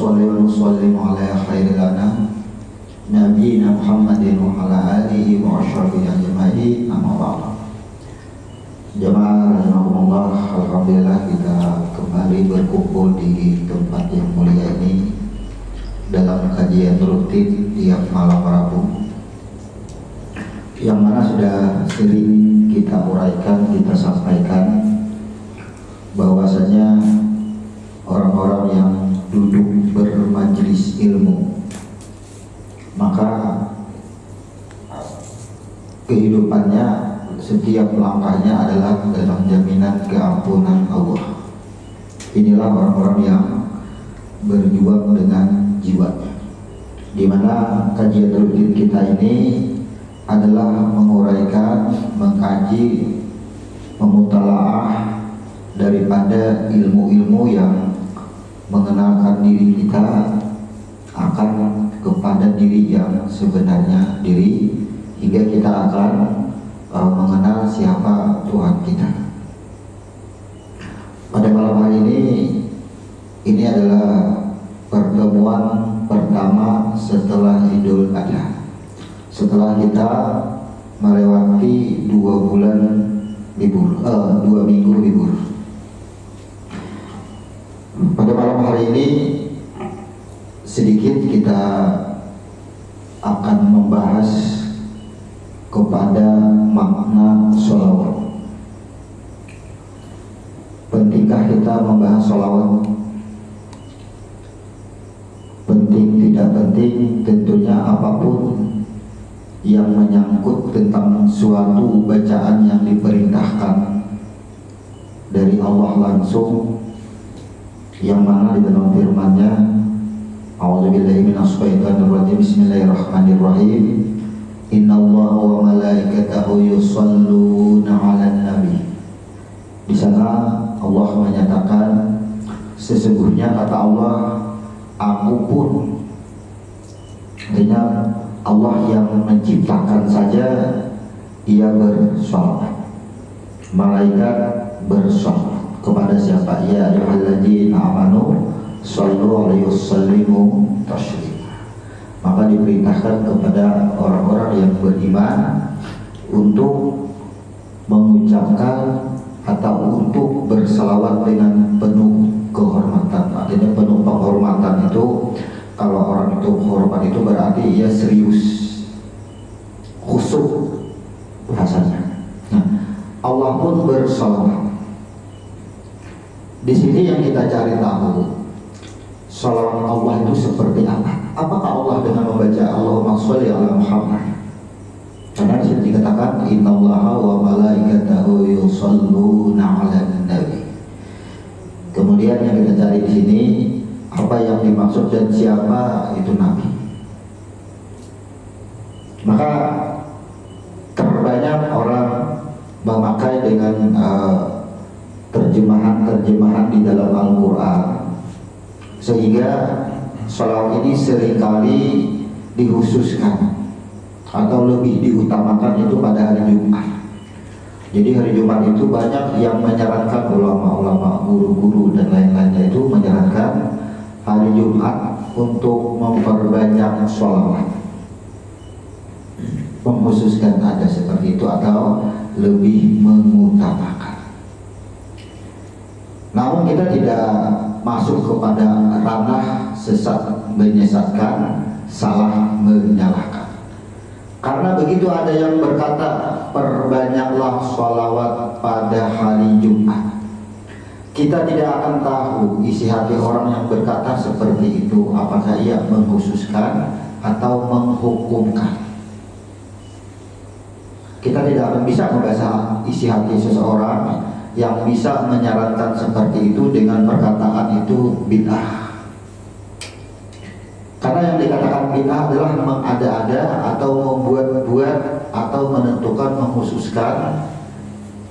nusalli wa nusallimu ala khairil anam nabiyina Muhammadin wa ala alihi wa ashabihi ajma'in, amma ba'd. Jemaah rahimakumullah, alhamdulillah kita kembali berkumpul di tempat yang mulia ini dalam kajian rutin tiap malam Rabu, yang mana sudah sering kita uraikan, kita sampaikan bahwasanya orang-orang yang duduk bermajelis ilmu, maka kehidupannya setiap langkahnya adalah dalam jaminan keampunan Allah. Inilah orang-orang yang berjuang dengan jiwanya, di mana kajian rutin kita ini adalah menguraikan, mengkaji, memutalaah daripada ilmu-ilmu yang mengenalkan diri kita akan kepada diri yang sebenarnya diri, hingga kita akan mengenal siapa Tuhan kita. Pada malam hari ini adalah pertemuan pertama setelah Idul Adha, setelah kita melewati 2 bulan libur, 2 minggu libur. Pada malam hari ini sedikit kita akan membahas kepada makna sholawat. Pentingkah kita membahas sholawat? Penting tidak penting, tentunya apapun yang menyangkut tentang suatu bacaan yang diperintahkan dari Allah langsung, yang mana di dalam firman-Nya, a'udzubillahi minasyaitonirrajim, bismillahirrahmanirrahim, innallaha wa malaikatahu yusholluna 'alan nabi. Di sana Allah menyatakan, sesungguhnya kata Allah, aku pun, artinya Allah yang menciptakan saja ia bersolawat, malaikat bersolawat kepada siapa? Ya ayyuhalladzina amanu shallu alaihi wasallimu taslima. Maka diperintahkan kepada orang-orang yang beriman untuk mengucapkan atau untuk berselawat dengan penuh kehormatan. Artinya penuh penghormatan itu, kalau orang itu hormat itu berarti ia serius, khusyuk bahasanya. Nah, Allah pun berselawat. Di sini yang kita cari tahu, salawat Allah itu seperti apa? Apakah Allah dengan membaca Allahumma sholli ala Muhammad? Karena di sini dikatakan innallaha wa malaikatahu yusholluna 'alan nabi. Kemudian yang kita cari di sini, apa yang dimaksud dan siapa itu nabi. Maka terbanyak orang memakai dengan terjemahan di dalam Al-Quran, sehingga sholawat ini seringkali dikhususkan atau lebih diutamakan itu pada hari Jumat. Jadi hari Jumat itu banyak yang menyarankan, ulama-ulama, guru-guru dan lain-lainnya itu menyarankan hari Jumat untuk memperbanyak sholawat, mengkhususkan ada seperti itu atau lebih mengutamakan. Namun kita tidak masuk kepada ranah sesat menyesatkan, salah menyalahkan. Karena begitu ada yang berkata perbanyaklah sholawat pada hari Jumat, kita tidak akan tahu isi hati orang yang berkata seperti itu, apakah ia mengkhususkan atau menghukumkan. Kita tidak akan bisa membaca isi hati seseorang yang bisa menyarankan seperti itu dengan perkataan itu bid'ah. Karena yang dikatakan bid'ah adalah mengada-ada atau membuat-buat atau menentukan, mengkhususkan,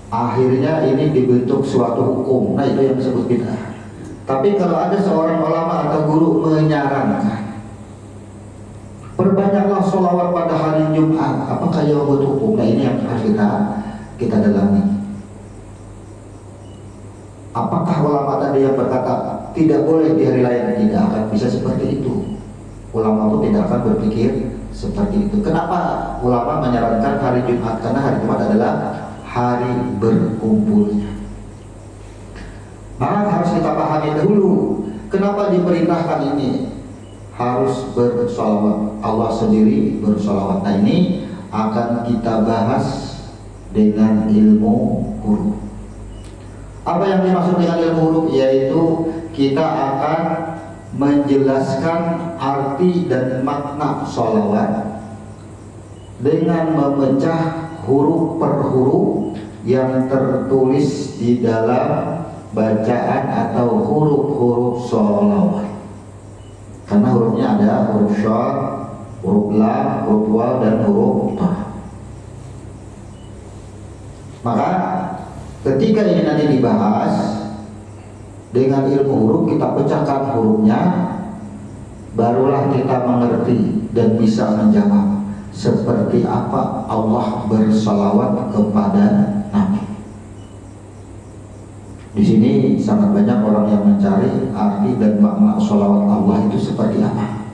akhirnya ini dibentuk suatu hukum. Nah, itu yang disebut bid'ah. Tapi kalau ada seorang ulama atau guru menyarankan perbanyaklah sholawat pada hari Jumat, apakah ia membuat hukum? Nah, ini yang harus kita dalami. Apakah ulama tadi yang berkata tidak boleh di hari lain, tidak akan bisa seperti itu. Ulama itu tidak akan berpikir seperti itu. Kenapa ulama menyarankan hari Jumat? Karena hari Jumat adalah hari berkumpulnya. Maka harus kita pahami dahulu kenapa diperintahkan ini harus bersolawat. Allah sendiri bersolawat. Nah, ini akan kita bahas dengan ilmu huruf. Apa yang dimaksud dengan ilmu huruf? Yaitu kita akan menjelaskan arti dan makna sholawat dengan memecah huruf per huruf yang tertulis di dalam bacaan atau huruf-huruf sholawat. Karena hurufnya ada huruf syad, huruf lam, huruf waw, dan huruf ta. Maka ketika ini nanti dibahas dengan ilmu huruf, kita pecahkan hurufnya, barulah kita mengerti dan bisa menjawab seperti apa Allah bersalawat kepada Nabi. Di sini sangat banyak orang yang mencari arti dan makna salawat Allah itu seperti apa.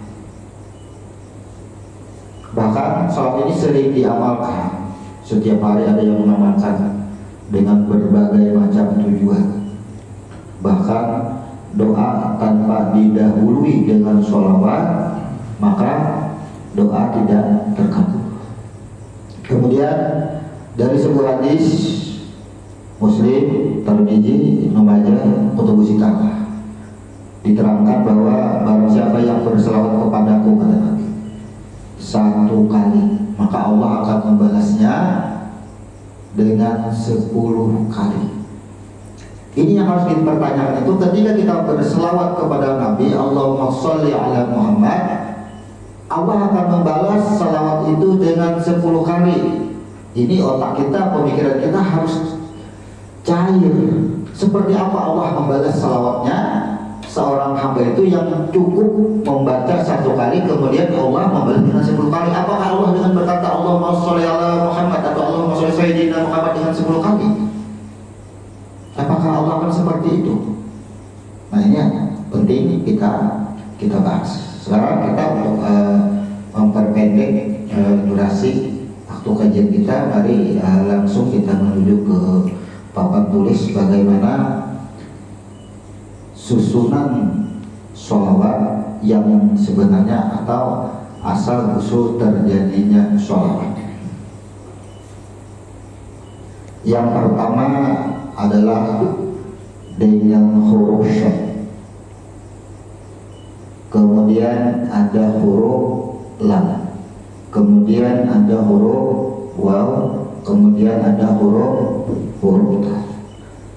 Bahkan salawat ini sering diamalkan. Setiap hari ada yang mengamalkan dengan berbagai macam tujuan. Bahkan doa tanpa didahului dengan sholawat, maka doa tidak terkabul. Kemudian dari sebuah hadis Muslim, Tirmidzi, Ibnu Majah, Kutubus Sittah, diterangkan bahwa barang siapa yang berselawat kepadaku, kata Nabi, 1 kali, maka Allah akan membalasnya dengan 10 kali. Ini yang harus dipertanyakan, itu ketika kita berselawat kepada Nabi, Allahumma sholli ala Muhammad, Allah akan membalas salawat itu dengan 10 kali. Ini otak kita, pemikiran kita harus cair. Seperti apa Allah membalas salawatnya seorang hamba itu yang cukup membaca 1 kali, kemudian Allah membalas dengan 10 kali. Apakah Allah dengan berkata Allahumma sholli ala Muhammad atau Allahumma sholli sayyidina Muhammad dengan 10 kali? Apakah Allah akan seperti itu? Nah, ini penting kita bahas. Sekarang kita untuk memperpendek durasi waktu kajian kita, mari langsung kita menuju ke papan tulis bagaimana susunan sholawat yang sebenarnya atau asal usul terjadinya sholawat. Yang pertama adalah dengan huruf syad, kemudian ada huruf lam, kemudian ada huruf waw, kemudian ada huruf ta.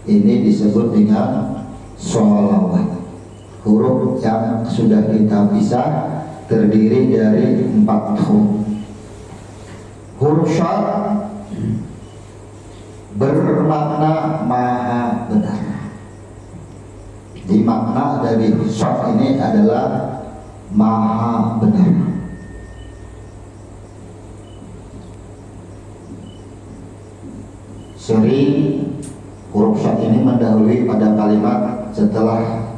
Ini disebut dengan sholawat. Huruf yang sudah kita bisa terdiri dari 4 huruf. Huruf syad bermakna maha benar. Di makna dari syad ini adalah maha benar. Sering huruf syad ini mendahului pada kalimat setelah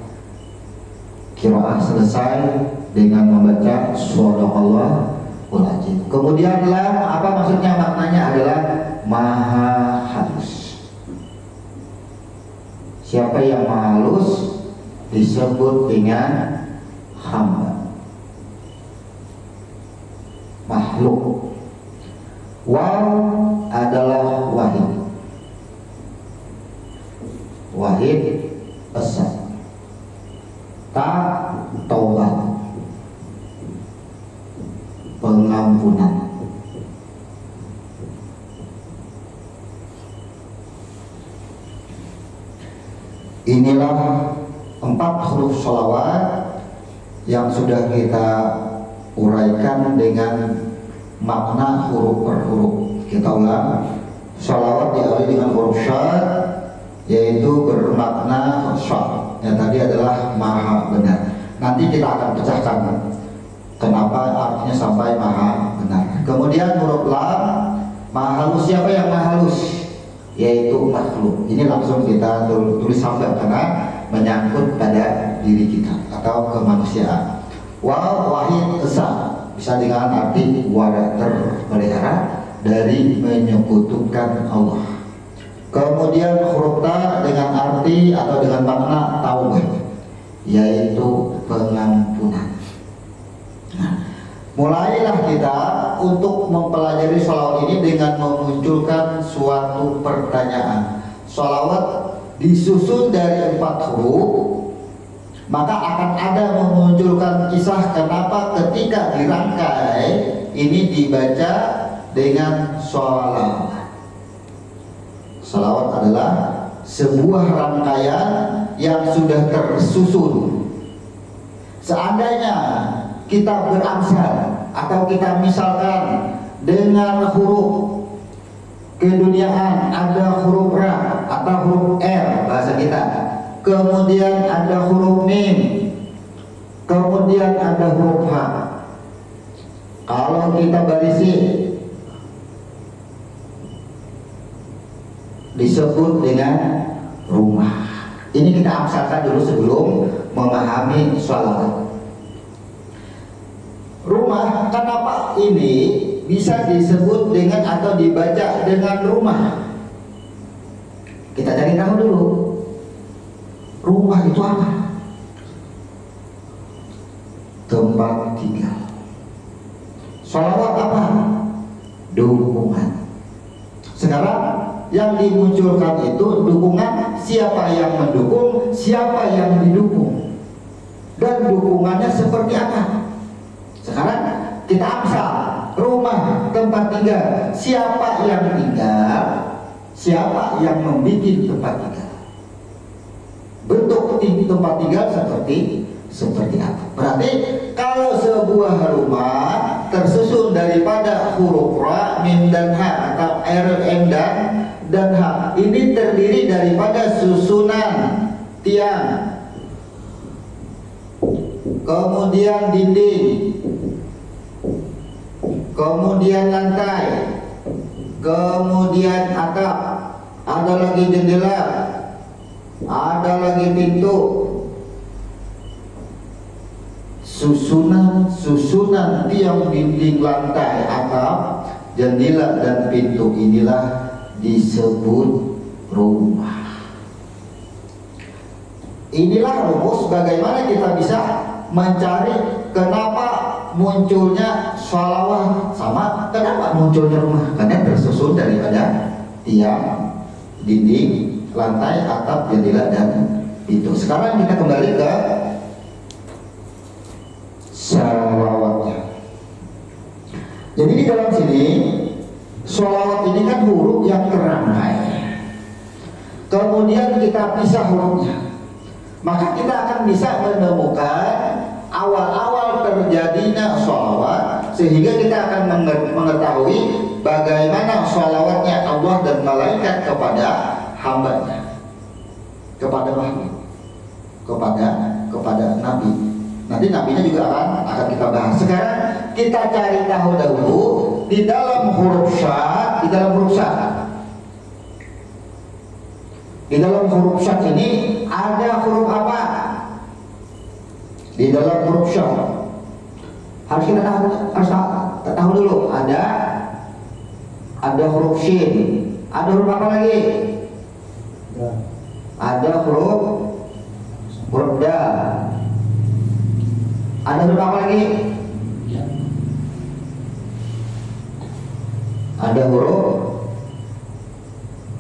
qiraah selesai dengan membaca Shadaqallahul Azim. Kemudian lam, apa maksudnya? Maknanya adalah maha halus. Siapa yang maha halus disebut dengan hamba, makhluk. Waw adalah wahid, wahid esa. Ta taubat, pengampunan. Inilah 4 huruf sholawat yang sudah kita uraikan dengan makna huruf per huruf. Kita ulang, sholawat diawali dengan huruf syad, yaitu bermakna syad, yang tadi adalah maha benar. Nanti kita akan pecahkan kenapa artinya sampai maha benar. Kemudian huruf lam, maha halus. Siapa yang maha halus? Yaitu makhluk. Ini langsung kita tulis sampai, karena menyangkut pada diri kita atau kemanusiaan. Wal wahid esa bisa dengan arti wara terpelihara dari menyekutukan Allah. Kemudian huruf ta dengan arti atau dengan makna taubat, yaitu pengampunan. Nah, mulailah kita untuk mempelajari sholawat ini dengan memunculkan suatu pertanyaan. Sholawat disusun dari 4 huruf, maka akan ada memunculkan kisah kenapa ketika dirangkai ini dibaca dengan sholawat. Sholawat adalah sebuah rangkaian yang sudah tersusun. Seandainya kita beramsal atau kita misalkan dengan huruf keduniaan, ada huruf ra atau huruf r bahasa kita, kemudian ada huruf mim, kemudian ada huruf h. Kalau kita barisi disebut dengan rumah. Ini kita amsalkan dulu sebelum memahami sholawat. Rumah, kenapa ini bisa disebut dengan atau dibaca dengan rumah? Kita cari tahu dulu. Rumah itu apa? Tempat tinggal. Sholawat apa? Dukungan. Sekarang yang dimunculkan itu dukungan, siapa yang mendukung, siapa yang didukung, dan dukungannya seperti apa. Sekarang kita amsal, rumah tempat tinggal, siapa yang tinggal, siapa yang membuat tempat tinggal, bentuk tempat tinggal seperti apa. Berarti kalau sebuah rumah tersusun daripada huruf ra, mim dan ha atau r, m dan h, ini terdiri daripada susunan tiang, kemudian dinding, kemudian lantai, kemudian atap, ada lagi jendela, ada lagi pintu. Susunan tiang, dinding, lantai, atap, jendela dan pintu inilah disebut rumah. Inilah rumus bagaimana kita bisa mencari kenapa munculnya sholawat sama kenapa munculnya rumah. Karena tersusun daripada tiang, dinding, lantai, atap, jendela dan pintu. Sekarang kita kembali ke sholawatnya. Jadi di dalam sini sholawat ini kan huruf yang terangkai, kemudian kita pisah hurufnya, maka kita akan bisa menemukan awal-awal terjadinya sholawat, sehingga kita akan mengetahui bagaimana sholawatnya Allah dan malaikat kepada hambanya, kepada makhluk, kepada Nabi. Nanti nabinya juga akan kita bahas. Sekarang kita cari tahu dahulu di dalam huruf syad, di dalam huruf syad ini ada huruf apa? Di dalam huruf syad harus kita tahu dulu. Ada huruf shin, ada huruf apa lagi? Ada huruf dal. Ada huruf apa lagi? Ada huruf.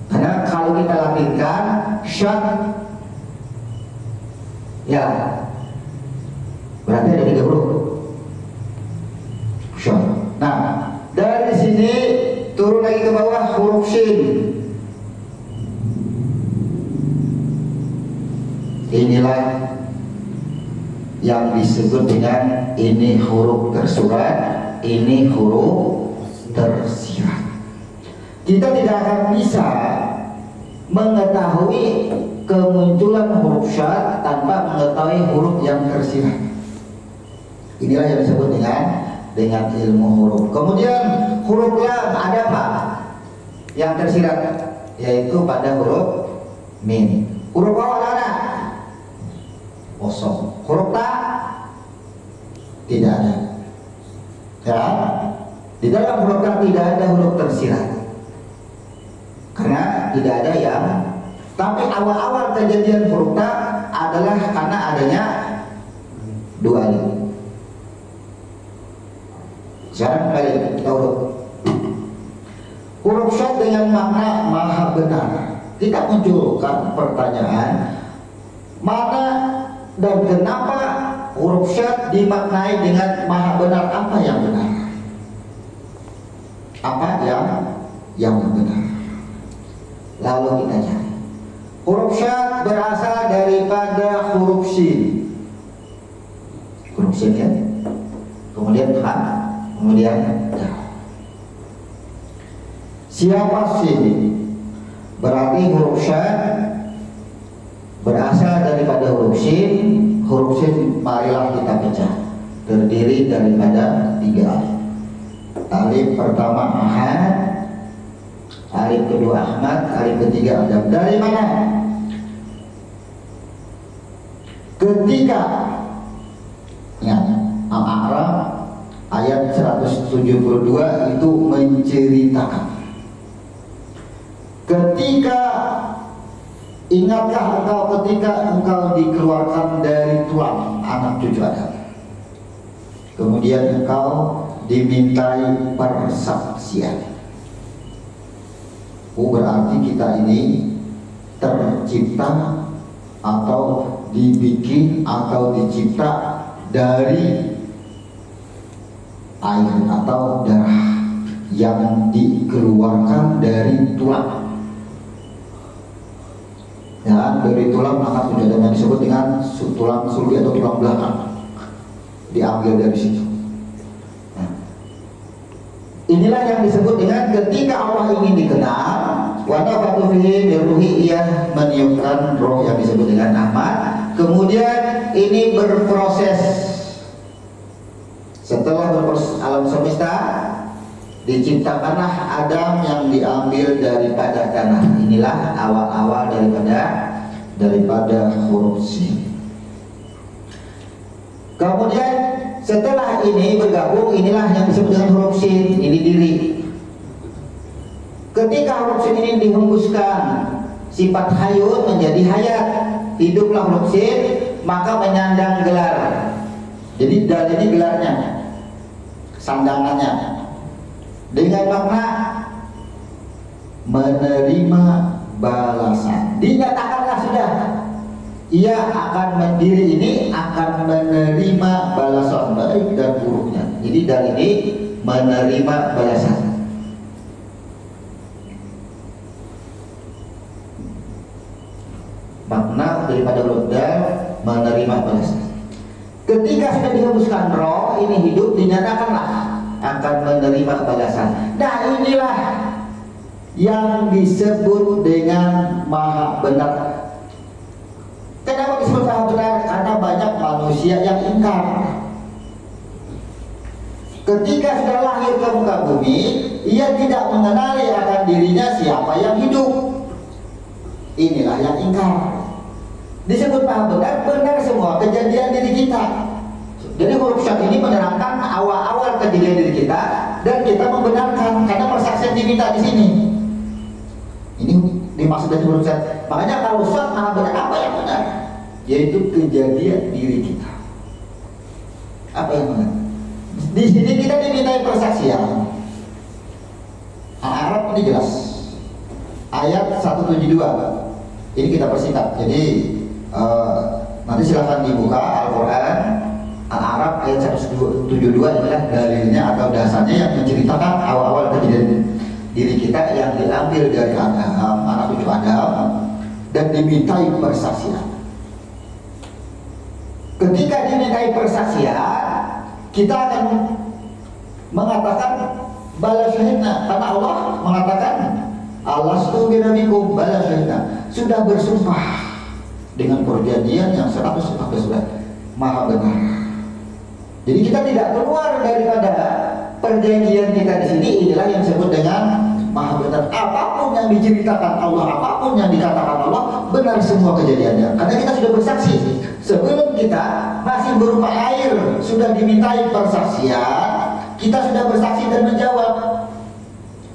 Karena kalau kita latinkan syad, ya berarti ada 3 huruf syad. Nah, dari sini turun lagi ke bawah huruf shin. Inilah yang disebut dengan ini huruf tersurat, ini huruf tersirat. Kita tidak akan bisa mengetahui kemunculan huruf syad tanpa mengetahui huruf yang tersirat. Inilah yang disebut dengan ilmu huruf. Kemudian huruf lam ada apa? Yang tersirat, yaitu pada huruf mim. Huruf waw ada? kosong. Huruf ta tidak ada. Ya, di dalam huruf ta tidak ada huruf tersirat. Karena tidak ada yang. Tapi awal-awal kejadian huruf ta adalah karena adanya dua alif. Sekarang kembali kita urut. Huruf syad dengan makna maha benar. Kita munculkan pertanyaan, mana dan kenapa huruf syad dimaknai dengan maha benar? Apa yang benar? Apa yang benar? Lalu kita cari. Huruf syad berasal daripada huruf shin. Huruf shin ya. Kemudian ha, kemudian ya. Siapa sini? Berarti huruf syad berasal daripada huruf shin. Huruf shin marilah kita pecah. Terdiri daripada 3 alif. Alif pertama ahad, alif kedua Ahmad, alif ketiga Adam. Dari mana? Ketika ingat Al-A'raf ayat 172 itu menceritakan, ketika ingatkah engkau ketika engkau dikeluarkan dari tulang anak cucu Adam, kemudian engkau dimintai persaksian. Berarti kita ini tercipta atau dibikin atau dicipta dari air atau darah yang dikeluarkan dari tulang. Ya, dari tulang maka sudah ada yang disebut dengan tulang sulbi atau tulang belakang, diambil dari situ. Inilah yang disebut dengan ketika Allah ingin dikenal, wa nafakhu fihi min ruhi, ia meniupkan roh yang disebut dengan Ahmad. Kemudian ini berproses. Setelah berproses alam semesta, diciptakanlah Adam yang diambil daripada tanah. Inilah awal-awal daripada huruf sin. Kemudian setelah ini bergabung, inilah yang disebut dengan huruf sin. Ini diri. Ketika huruf sin ini dihembuskan sifat hayun menjadi hayat, hiduplah huruf sin, maka menyandang gelar. Jadi dal ini gelarnya, sandangannya, dengan makna menerima balasan. Dinyatakanlah sudah, ia akan mendiri ini akan menerima balasan baik dan buruknya. Jadi dari ini menerima balasan. Makna daripada dal menerima balasan. Ketika sudah dihembuskan roh ini hidup, dinyatakanlah akan menerima balasan. Nah inilah yang disebut dengan maha benar. Kenapa disebut maha benar? Karena banyak manusia yang ingkar. Ketika sudah lahir ke muka bumi, ia tidak mengenali akan dirinya siapa yang hidup. Inilah yang ingkar. Disebut maha benar, benar semua kejadian diri kita. Jadi huruf syad ini menerangkan awal-awal kejadian diri kita, dan kita membenarkan karena persaksian diminta di sini. Ini dimaksud dari huruf syad. Makanya kalau syad maha benar, apa yang benar? Yaitu kejadian diri kita. Apa yang benar? Di sini kita dimintai persaksian. Al-A'raf ini jelas. Ayat 172. Ini kita persingkat. Jadi nanti silahkan dibuka Al-Quran Al-A'raf ayat 172 adalah dalilnya atau dasarnya yang menceritakan awal-awal kejadian diri kita yang diambil dari Adam, anak cucu Adam, dan dimintai persaksian. Ketika dimintai persaksian, kita akan mengatakan bala syahidna, karena Allah mengatakan alastu birabikum bala syahidna, sudah bersumpah dengan perjanjian yang 100% sudah maha benar. Jadi kita tidak keluar daripada perjanjian kita di sini. Inilah yang disebut dengan maha benar. Apapun yang diceritakan Allah, apapun yang dikatakan Allah, benar semua kejadiannya. Karena kita sudah bersaksi sebelum sebelum kita masih berupa air sudah dimintai persaksian, kita sudah bersaksi dan menjawab.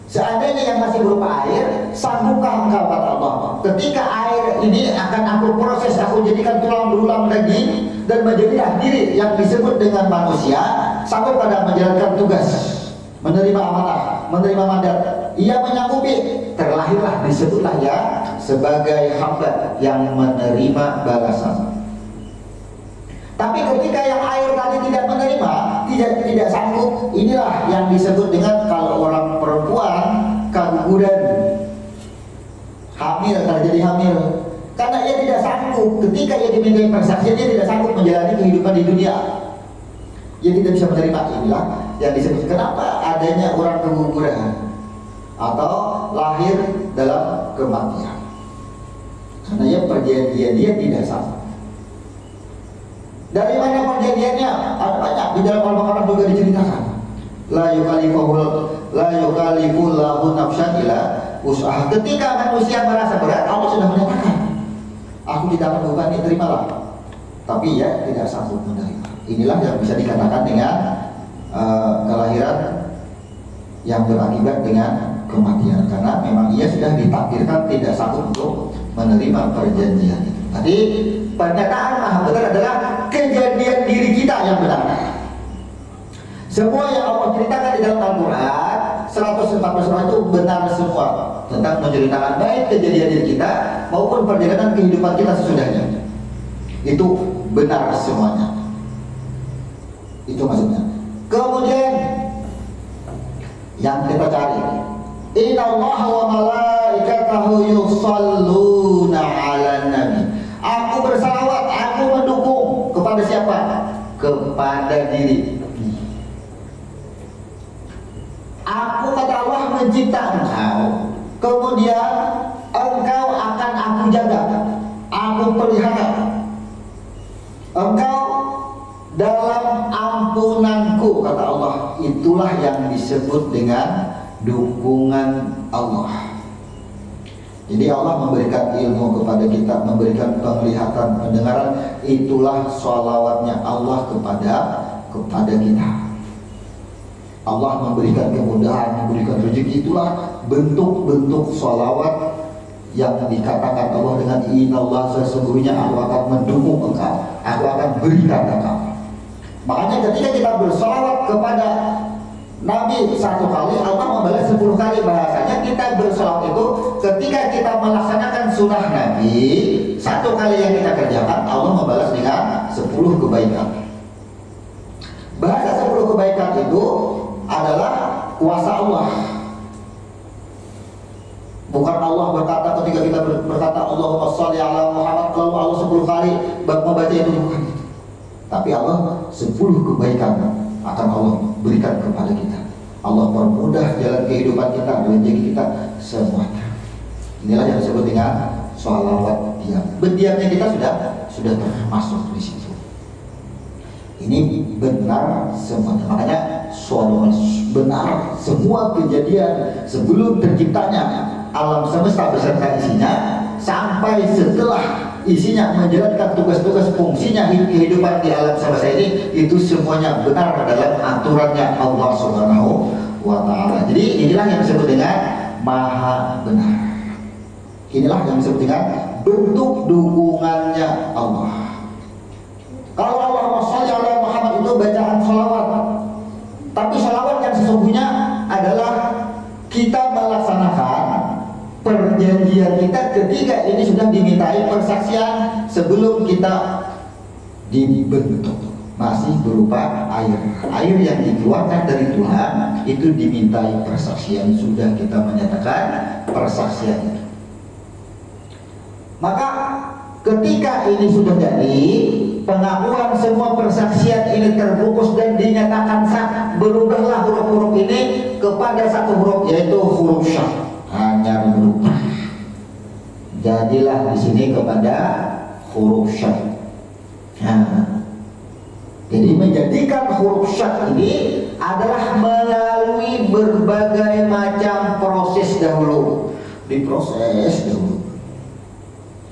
Seandainya yang masih berupa air, sanggupkah engkau, kata Allah, ketika air ini akan aku proses, aku jadikan tulang berulang daging dan menjadilah diri yang disebut dengan manusia, sanggup pada menjalankan tugas, menerima amanah, menerima mandat. Ia menyanggupi, terlahirlah, disebutlah ya sebagai hamba yang menerima balasan. Tapi ketika yang air tadi tidak menerima, tidak sanggup, inilah yang disebut dengan, kalau orang perempuan keguguran, hamil, terjadi hamil, karena ia tidak sanggup. Ketika ia dimintai persaksian, dia tidak sanggup menjalani kehidupan di dunia, ia tidak bisa menerima. Inilah yang disebut kenapa adanya orang keguguran atau lahir dalam kematian, karena ia perjanjian dia tidak sanggup. Dari mana perjanjiannya? Ada banyak, di dalam Al-Baqarah juga diceritakan. La yukallifullahu nafsan illa wus'aha. Ketika manusia merasa berat, Allah sudah menyatakan, aku tidak akan membebani, terimalah. Tapi ya tidak sanggup menerima. Inilah yang bisa dikatakan dengan kelahiran yang berakibat dengan kematian, karena memang ia sudah ditakdirkan tidak sanggup untuk menerima perjanjian itu. Tadi pernyataan maha benar adalah kejadian diri kita yang benar. Semua yang Allah ceritakan di dalam Al-Quran 114 surah itu benar semua, tentang menceritakan baik kejadian diri kita maupun perjalanan kehidupan kita sesudahnya. Itu benar semuanya. Itu maksudnya. Kemudian yang kita cari, innallaha wa malaikatahu yusholluna 'alan nabi. Aku bersalawat, aku mendukung kepada siapa? Kepada diri. Aku, kata Allah, mencipta engkau, kemudian engkau akan aku jaga, aku pelihara engkau dalam ampunanku, kata Allah. Itulah yang disebut dengan dukungan Allah. Jadi Allah memberikan ilmu kepada kita, memberikan penglihatan, pendengaran. Itulah sholawatnya Allah kepada kita. Allah memberikan kemudahan, memberikan rezeki. Itulah bentuk-bentuk sholawat yang dikatakan Allah dengan innallaha, sesungguhnya aku akan mendukung engkau, aku akan berikan engkau. Makanya ketika kita bersolawat kepada Nabi satu kali, Allah membalas 10 kali. Bahasanya kita bersolawat itu ketika kita melaksanakan sunnah Nabi, satu kali yang kita kerjakan, Allah membalas dengan 10 kebaikan. Bahasa 10 kebaikan itu adalah kuasa Allah. Bukan Allah berkata ketika kita berkata Allahumma sholli ala Muhammad lalu Allah 10 kali membaca itu, bukan. Tapi Allah 10 kebaikan akan Allah berikan kepada kita. Allah permudah jalan kehidupan kita, rezeki kita, semuanya. Inilah yang disebut dengan sholawat diam. Berdiamnya kita sudah termasuk di situ. Ini benar semuanya. Makanya sholawat benar semua kejadian sebelum terciptanya alam semesta beserta isinya sampai setelah isinya menjalankan tugas-tugas fungsinya kehidupan di alam semesta ini, itu semuanya benar dalam aturannya Allah Subhanahu wa Ta'ala. Jadi inilah yang disebut dengan maha benar. Inilah yang disebut dengan bentuk dukungannya Allah. Kalau Allahumma sholli ala Muhammad itu bacaan sholawat, tapi sholawat yang sesungguhnya adalah kita melaksanakan perjanjian kita ketika ini sudah dimintai persaksian sebelum kita dibentuk, masih berupa air yang dikeluarkan dari Tuhan, itu dimintai persaksian, sudah kita menyatakan persaksian itu. Maka ketika ini sudah jadi pengakuan, semua persaksian ini terbungkus dan dinyatakan sah, berubahlah huruf-huruf ini kepada satu huruf, yaitu huruf syah. Hanya berubah, jadilah di sini kepada huruf syad. Nah, jadi menjadikan huruf syad ini adalah melalui berbagai macam proses dahulu, diproses dahulu.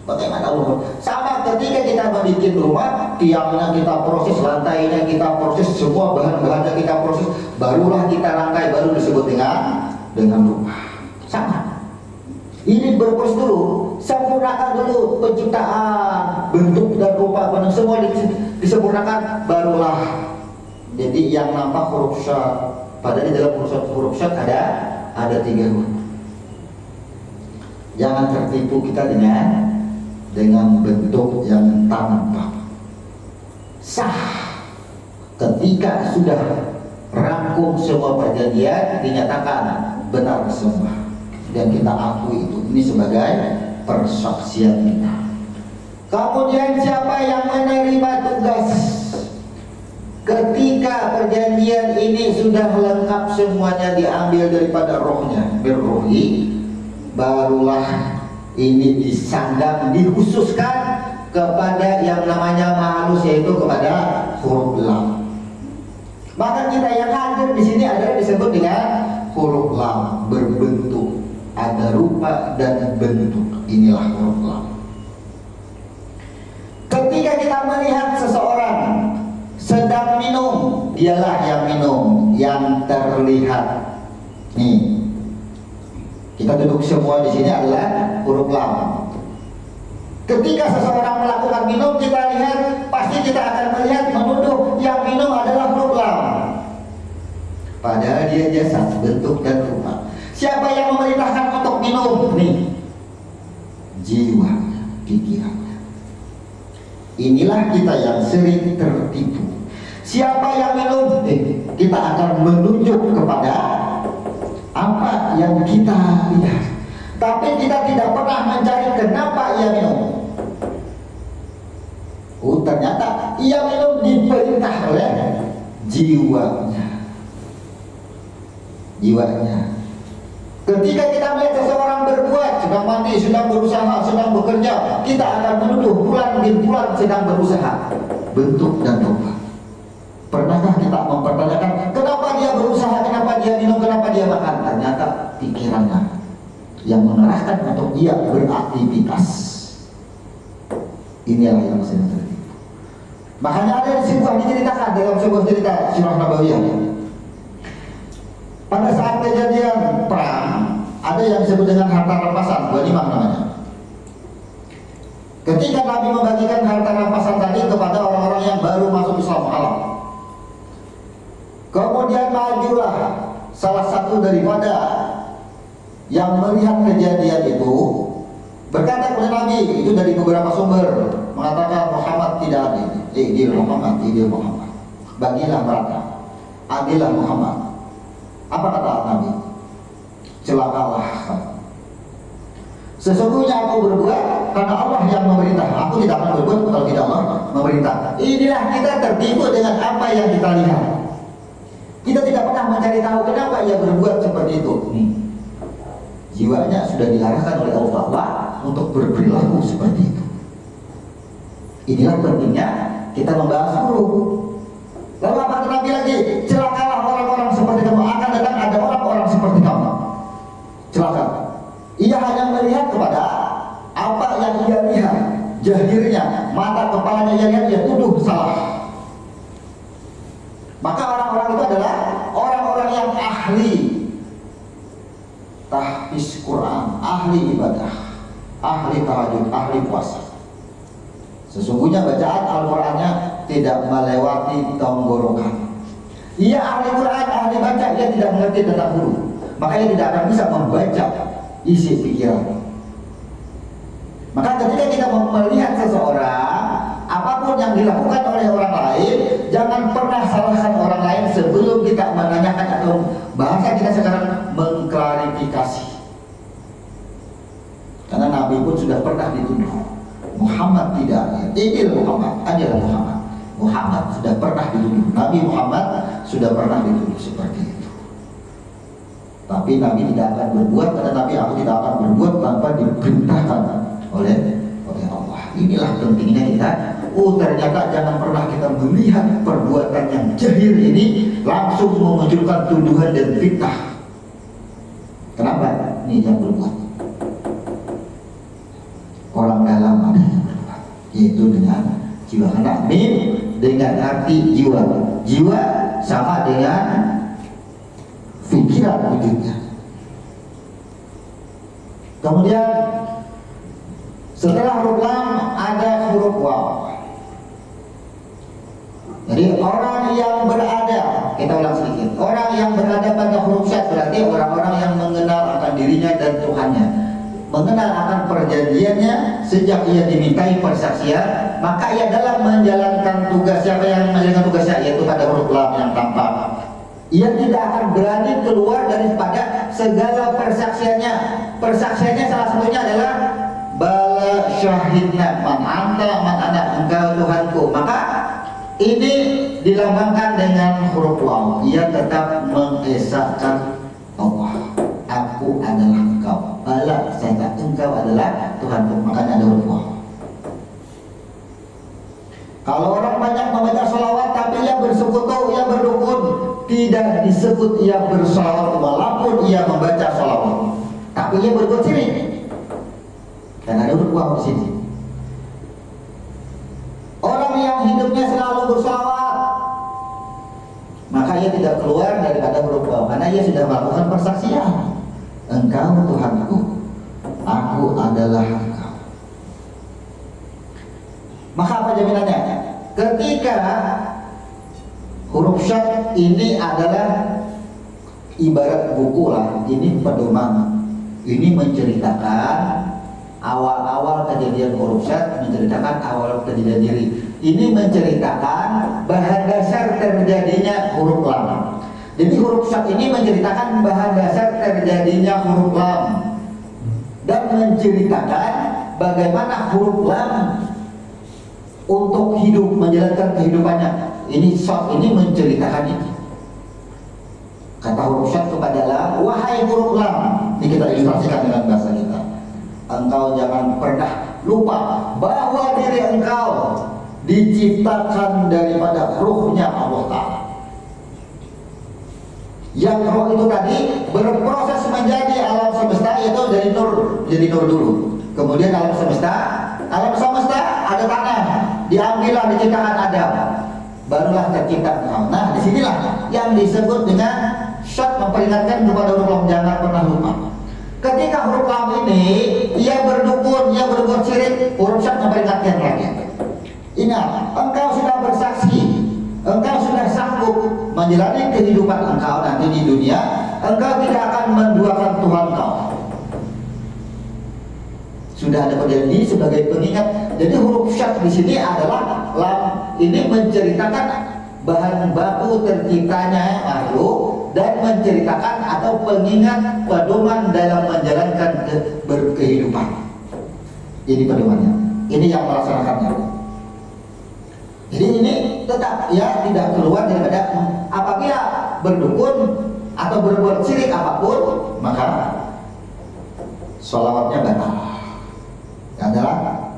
Bagaimana Allah? Sama ketika kita membuat rumah, tiangnya kita proses, lantainya kita proses, semua bahan-bahannya kita proses, barulah kita rangkai, baru disebut dengan rumah. Sama. Ini berproses dulu, sempurnakan dulu penciptaan, bentuk dan rupa, semua disempurnakan, barulah. Jadi yang nampak huruf syad, padahal di dalam huruf syad ada 3 huruf. Jangan tertipu kita dengan bentuk yang tampak. Sah ketika sudah rangkum semua perjanjian, dinyatakan benar semua dan kita akui itu. Ini sebagai persaksian kita. Kemudian siapa yang menerima tugas ketika perjanjian ini sudah lengkap semuanya, diambil daripada rohnya, berrohi, barulah ini disandang, dikhususkan kepada yang namanya mahalus, yaitu kepada huruf lam. Maka kita yang hadir di sini adalah disebut dengan huruf lam, berbentuk, ada rupa dan bentuk. Inilah huruf lam. Ketika kita melihat seseorang sedang minum, dialah yang minum, yang terlihat. Nih, kita duduk semua di sini adalah huruf lam. Ketika seseorang melakukan minum, kita lihat, pasti kita akan melihat, menuduh yang minum adalah huruf lam. Padahal dia jasad, bentuk dan rupa. Siapa yang memerintahkan untuk minum? Nih, jiwanya, pikirannya. Inilah kita yang sering tertipu. Siapa yang minum? Kita akan menunjuk kepada apa yang kita lihat, tapi kita tidak pernah mencari kenapa ia minum. Oh, ternyata ia minum diperintah oleh jiwanya. Ketika kita melihat seseorang berbuat, sedang mandi, sedang berusaha, sedang bekerja, kita akan menuduh bulan bin bulan sedang berusaha, bentuk dan rupa. Pernahkah kita mempertanyakan kenapa dia berusaha, kenapa dia minum, kenapa dia makan? Ternyata pikirannya yang mengarahkan untuk dia beraktivitas. Inilah yang saya tertipu. Makanya ada diceritakan dalam sebuah cerita Sirah Nabawiyah. Pada saat kejadian perang, ada yang disebut dengan harta rampasan, ghanimah namanya. Ketika Nabi membagikan harta rampasan tadi kepada orang-orang yang baru masuk Islam alam, kemudian majulah salah satu daripada yang melihat kejadian itu, berkata kepada Nabi, itu dari beberapa sumber, mengatakan Muhammad tidak adil. Idil Muhammad, bagilah mereka, adillah Muhammad. Apa kata Nabi? Celakalah. Sesungguhnya aku berbuat karena Allah yang memerintah. Aku tidak akan berbuat kalau tidak Allah memerintah. Inilah kita tertipu dengan apa yang kita lihat. Kita tidak pernah mencari tahu kenapa ia berbuat seperti itu. Jiwanya sudah diarahkan oleh Allah untuk berperilaku seperti itu. Inilah pentingnya kita membahas guru. Lalu apa kata Nabi lagi? Celakalah orang-orang seperti kamu. Akan datang ada orang-orang seperti kamu. Celaka. Ia hanya melihat kepada apa yang ia lihat, jahirnya, mata kepalanya yang lihat, ia tuduh salah. Maka orang-orang itu adalah orang-orang yang ahli tahfiz Quran, ahli ibadah, ahli tahajud, ahli puasa. Sesungguhnya bacaan Al-Qurannya tidak melewati tenggorokan. Ia ahli Quran, ahli baca, ia tidak mengerti tentang huruf, maka ia tidak akan bisa membaca isi pikiran. Maka ketika kita melihat seseorang, apapun yang dilakukan oleh orang lain, jangan pernah salahkan orang lain sebelum kita menanyakan, atau bahasa kita sekarang mengklarifikasi. Karena Nabi pun sudah pernah dituduh Muhammad tidak adil, Muhammad adalah Muhammad. Muhammad sudah pernah dituduh, Nabi Muhammad sudah pernah dituduh seperti itu. Tapi Nabi tidak akan berbuat, karena Nabi aku tidak akan berbuat tanpa diperintahkan oleh Allah. Inilah pentingnya kita. Ternyata jangan pernah kita melihat perbuatan yang jahil ini langsung memunculkan tuduhan dan fitnah. Kenapa? Ini yang berbuat. orang dalam ada yang berdua, yaitu dengan jiwa. Karena mim dengan arti jiwa, jiwa sama dengan pikiran wujudnya. Kemudian setelah huruf lam ada huruf waw. Jadi orang yang berada, kita ulang sedikit, orang yang berada pada huruf syad berarti orang-orang yang mengenal akan dirinya dan Tuhannya, mengenal akan perjanjiannya sejak ia dimintai persaksian, maka ia dalam menjalankan tugas. Siapa yang menjalankan tugasnya? Yaitu pada huruf lam yang tampak. Ia tidak akan berani keluar daripada segala persaksiannya. Persaksiannya salah satunya adalah bala syahidna man anta man ana, engkau Tuhanku. Maka ini dilambangkan dengan huruf waw. Ia tetap mengesahkan Allah, aku adalah engkau. Bala saya engkau adalah Tuhanku. Makanya ada huruf waw. Kalau orang banyak membaca sholawat tapi ia bersekutu, ia berdukun, tidak disebut ia bersolawat walaupun ia membaca sholawat, tapi ia berbuat syirik. Dan ada huruf waw di sini. Orang yang hidupnya selalu bersolawat, maka ia tidak keluar daripada huruf waw karena ia sudah melakukan persaksian. Engkau Tuhanku, aku adalah engkau. Maka apa jaminannya? Ketika huruf syad ini adalah ibarat buku lah, ini pedoman, ini menceritakan awal-awal kejadian huruf syad, menceritakan awal kejadian diri. Ini menceritakan bahan dasar terjadinya huruf lam. Jadi huruf syad ini menceritakan bahan dasar terjadinya huruf lam dan menceritakan bagaimana huruf lam untuk hidup, menjalankan kehidupannya. Ini syad ini menceritakan ini. Kata huruf syad kepada lam, wahai huruf lam. Ini kita ilustrasikan dengan bahasa kita. Engkau jangan pernah lupa bahwa diri engkau diciptakan daripada ruhnya Allah Ta'ala. Yang roh itu tadi berproses menjadi alam semesta, yaitu dari nur, jadi nur dulu. Kemudian alam semesta ada tanah, diambillah diciptakan Adam, barulah tercipta engkau. Nah, disinilah yang disebut dengan syad, memperingatkan kepada huruf lam, jangan pernah lupa. Ketika huruf lam ini ia berdukun, ia berbuat syirik, huruf syad memperingatkan rakyat. Ingat, engkau sudah bersaksi, engkau sudah sanggup menjalani kehidupan engkau nanti di dunia, engkau tidak akan menduakan Tuhan kau. Sudah ada perjanji sebagai pengingat. Jadi huruf syad di sini adalah lam, ini menceritakan bahan baku terciptanya makhluk dan menceritakan atau pengingat pedoman dalam menjalankan berkehidupan. Ini pedomannya. Ini yang melaksanakannya. Jadi ini tetap ya tidak keluar daripada apabila berdukun atau berbuat syirik apapun, maka sholawatnya batal. Adalah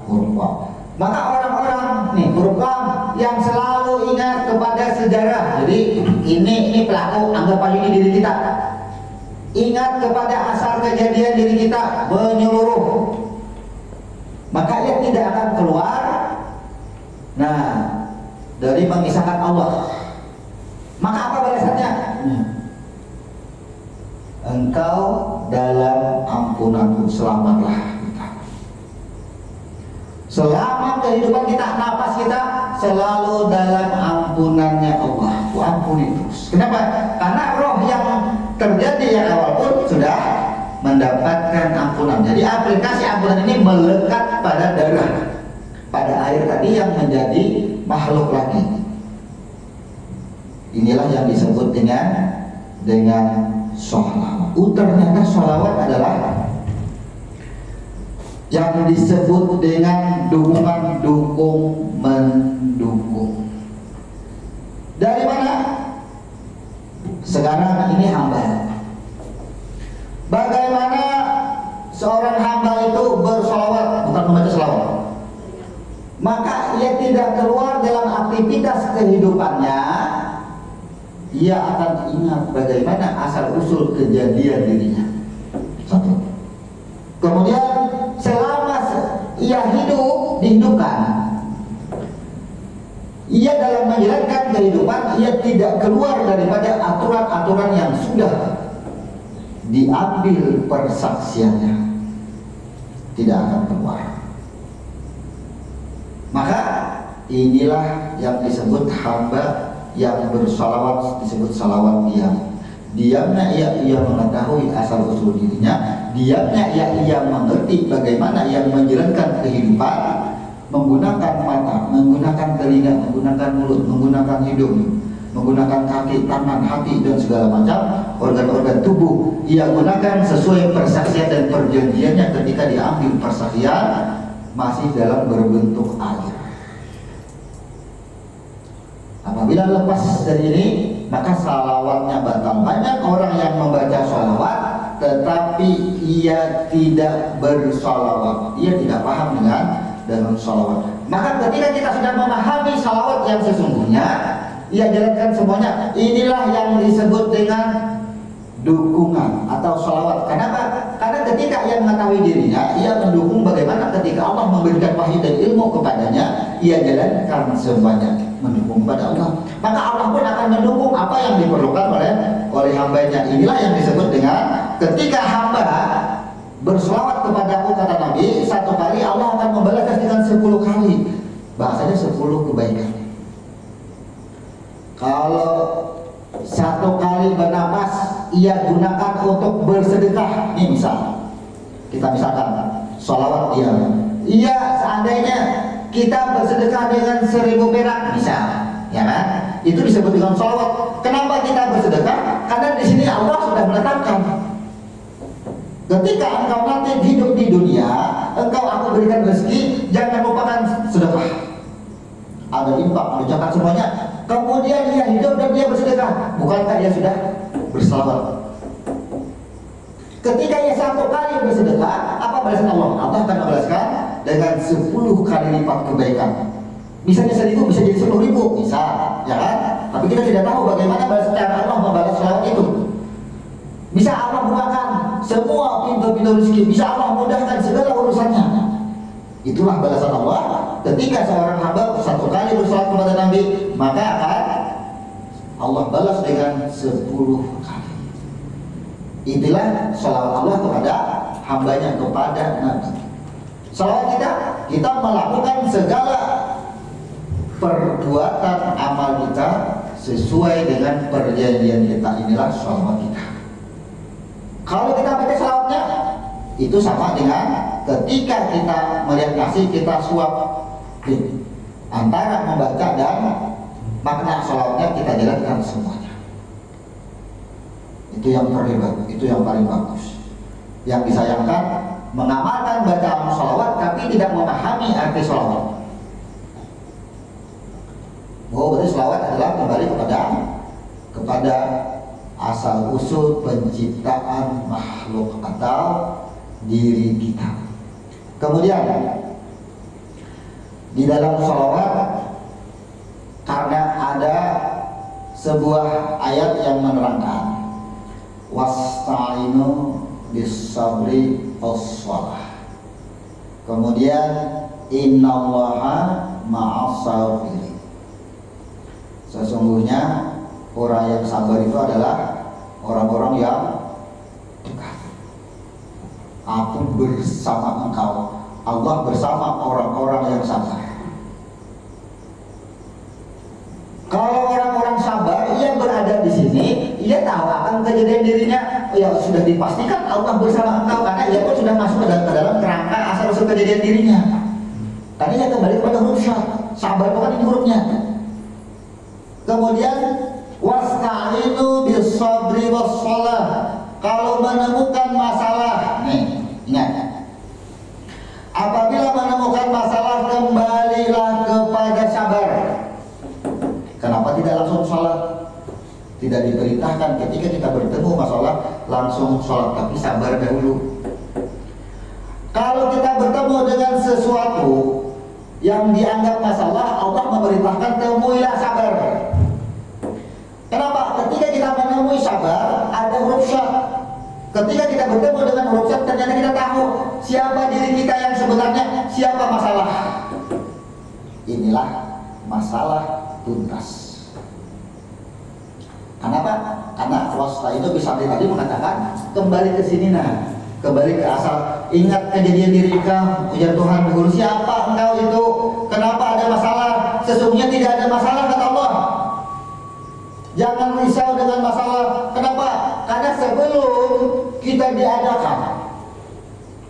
huruf waw. Maka orang-orang nih huruf lam yang selalu ingat kepada sejarah. Jadi ini pelaku, anggap aja ini diri kita. Ingat kepada asal kejadian diri kita menyeluruh. Maka ia tidak akan keluar. Nah, dari mengisahkan Allah. Maka apa balasannya? Engkau dalam ampunanku, selamatlah. Selama kehidupan kita, napas kita selalu dalam ampunannya Allah. Ampuni terus. Kenapa? Karena roh yang terjadi yang awal pun sudah mendapatkan ampunan. Jadi aplikasi ampunan ini melekat pada darah, pada air tadi yang menjadi makhluk lagi. Inilah yang disebut dengan sholawat. Ternyata sholawat adalah yang disebut dengan dukungan dukung mendukung. Dari mana? Sekarang ini hamba. Bagaimana seorang hamba itu bersolawat, bukan membaca selawat, maka ia tidak keluar dalam aktivitas kehidupannya. Ia akan ingat bagaimana asal usul kejadian dirinya. Satu. Kemudian selama ia dihidupkan. Ia dalam menjalankan kehidupan, ia tidak keluar daripada aturan-aturan yang sudah diambil persaksiannya, tidak akan keluar. Maka inilah yang disebut hamba yang bersalawat, disebut salawat diam. Diamnya ia mengetahui asal usul dirinya, diamnya ia mengerti bagaimana ia menjalankan kehidupan, menggunakan mata, menggunakan telinga, menggunakan mulut, menggunakan hidung, menggunakan kaki, tangan, hati, dan segala macam organ-organ tubuh. Ia gunakan sesuai persaksian dan perjanjiannya ketika diambil persaksian masih dalam berbentuk air. Apabila lepas dari ini, maka salawatnya batal. Banyak orang yang membaca salawat tetapi ia tidak bersalawat, ia tidak paham dengan salawat. Maka ketika kita sudah memahami salawat yang sesungguhnya, ia jalankan semuanya. Inilah yang disebut dengan dukungan atau salawat. Kenapa? Karena ketika ia mengetahui dirinya, ia mendukung bagaimana ketika Allah memberikan wahyu dan ilmu kepadanya, ia jalankan semuanya, mendukung pada Allah. Maka Allah pun akan mendukung apa yang diperlukan oleh hambanya. Inilah yang disebut dengan ketika hamba berselawat kepada aku, kata Nabi, 1 kali Allah akan membalasnya dengan 10 kali. Bahasanya 10 kebaikan. Kalau 1 kali bernapas ia gunakan untuk bersedekah, ini misal kita misalkan sholawat dia, ia seandainya kita bersedekah dengan 1000 perak misal, ya kan? Itu disebut dengan sholawat. Kenapa kita bersedekah? Karena di sini Allah sudah menetapkan, ketika engkau nanti hidup di dunia, engkau aku berikan rezeki, jangan lupakan sedekah. Ada infak, ada zakat, semuanya. Kemudian dia hidup dan dia bersedekah, bukankah dia sudah berselawat? Ketika ia 1 kali bersedekah, apa balasan Allah? Allah akan membalaskan dengan 10 kali lipat kebaikan. Misalnya 1000 bisa jadi 10.000, misal, ya kan? Tapi kita tidak tahu bagaimana cara Allah membalas selawat itu. Bisa Allah bukakan semua pintu-pintu rezeki, bisa Allah mudahkan segala urusannya. Itulah balasan Allah ketika seorang hamba 1 kali berselawat kepada Nabi, maka akan Allah balas dengan 10 kali. Itulah salawat Allah kepada hambanya, kepada Nabi. Salawat kita melakukan segala perbuatan amal kita sesuai dengan perjanjian kita. Inilah salawat kita. Kalau kita baca salawatnya, itu sama dengan ketika kita melihat nasi, kita suap. Antara membaca dan makna salawatnya kita jalankan semuanya. Itu yang terhebat, itu yang paling bagus. Yang disayangkan, mengamalkan bacaan salawat tapi tidak memahami arti salawat. Berarti salawat adalah kembali kepada asal usul penciptaan makhluk atau diri kita. Kemudian di dalam salawat, karena ada sebuah ayat yang menerangkan wasta'inu bis-sabri was-shalah. Kemudian innallaha ma'as-sabirin. Sesungguhnya orang yang sabar itu adalah orang-orang yang dekat. Aku bersama engkau, Allah bersama orang-orang yang sabar. Kalau orang-orang sabar, ia berada di sini, ia tahu akan kejadian dirinya, ya sudah dipastikan Allah bersama engkau, karena ia pun sudah masuk ke dalam kerangka asal-usul kejadian dirinya. Karena ia kembali kepada huruf syad. Sabar itu kan ini hurufnya. Kemudian wasta'inu bis-sabri was-shalah. Kalau menemukan masalah, nih ingat, apabila menemukan masalah kembalilah kepada sabar. Kenapa tidak langsung sholat? Tidak diperintahkan ketika kita bertemu masalah langsung sholat, tapi sabar dahulu. Kalau kita bertemu dengan sesuatu yang dianggap masalah, Allah memerintahkan temuilah sabar. Kenapa? Ketika kita menemui sabar, ada huruf syad. Ketika kita bertemu dengan huruf syad, ternyata kita tahu siapa diri kita yang sebenarnya, siapa masalah. inilah masalah tuntas. Kenapa? Karena wasta'inu bisabri tadi mengatakan kembali ke sini, nah, kembali ke asal. Ingat kejadian diri engkau, ujar Tuhan dahulu, siapa engkau itu? Kenapa ada masalah? Sesungguhnya tidak ada masalah, kata Allah. Jangan risau dengan masalah. Kenapa? Karena sebelum kita diadakan.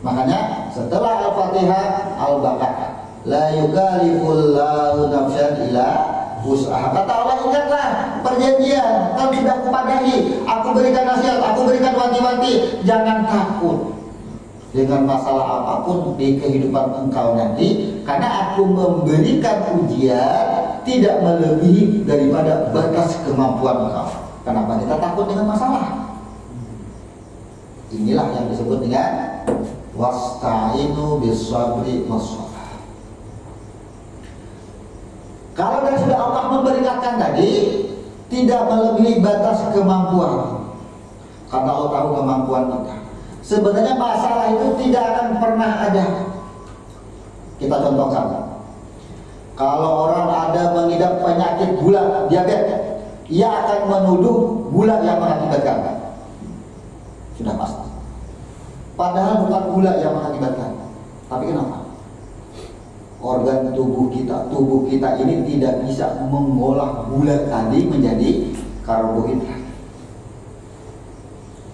Makanya setelah Al-Fatihah, Al-Baqarah, la yukallifullahu nafsan illa wus'aha. Kata Allah, ingatlah perjanjian kan sudah kupadahi, aku berikan nasihat, aku berikan wanti-wanti, jangan takut dengan masalah apapun di kehidupan engkau nanti, karena aku memberikan ujian tidak melebihi daripada batas kemampuan engkau. Kenapa kita takut dengan masalah? Inilah yang disebut dengan wasta'inu bis-sabri was-shalah. Kalau dari sudah Allah memberikan tadi, tidak melebihi batas kemampuan, karena Allah tahu kemampuan kita. Sebenarnya masalah itu tidak akan pernah ada. Kita contohkan, kalau orang ada mengidap penyakit gula, diabetes, ia akan menuduh gula yang mengakibatkan. Sudah pasti. Padahal bukan gula yang mengakibatkan. Tapi kenapa? Organ tubuh kita ini tidak bisa mengolah gula tadi menjadi karbohidrat.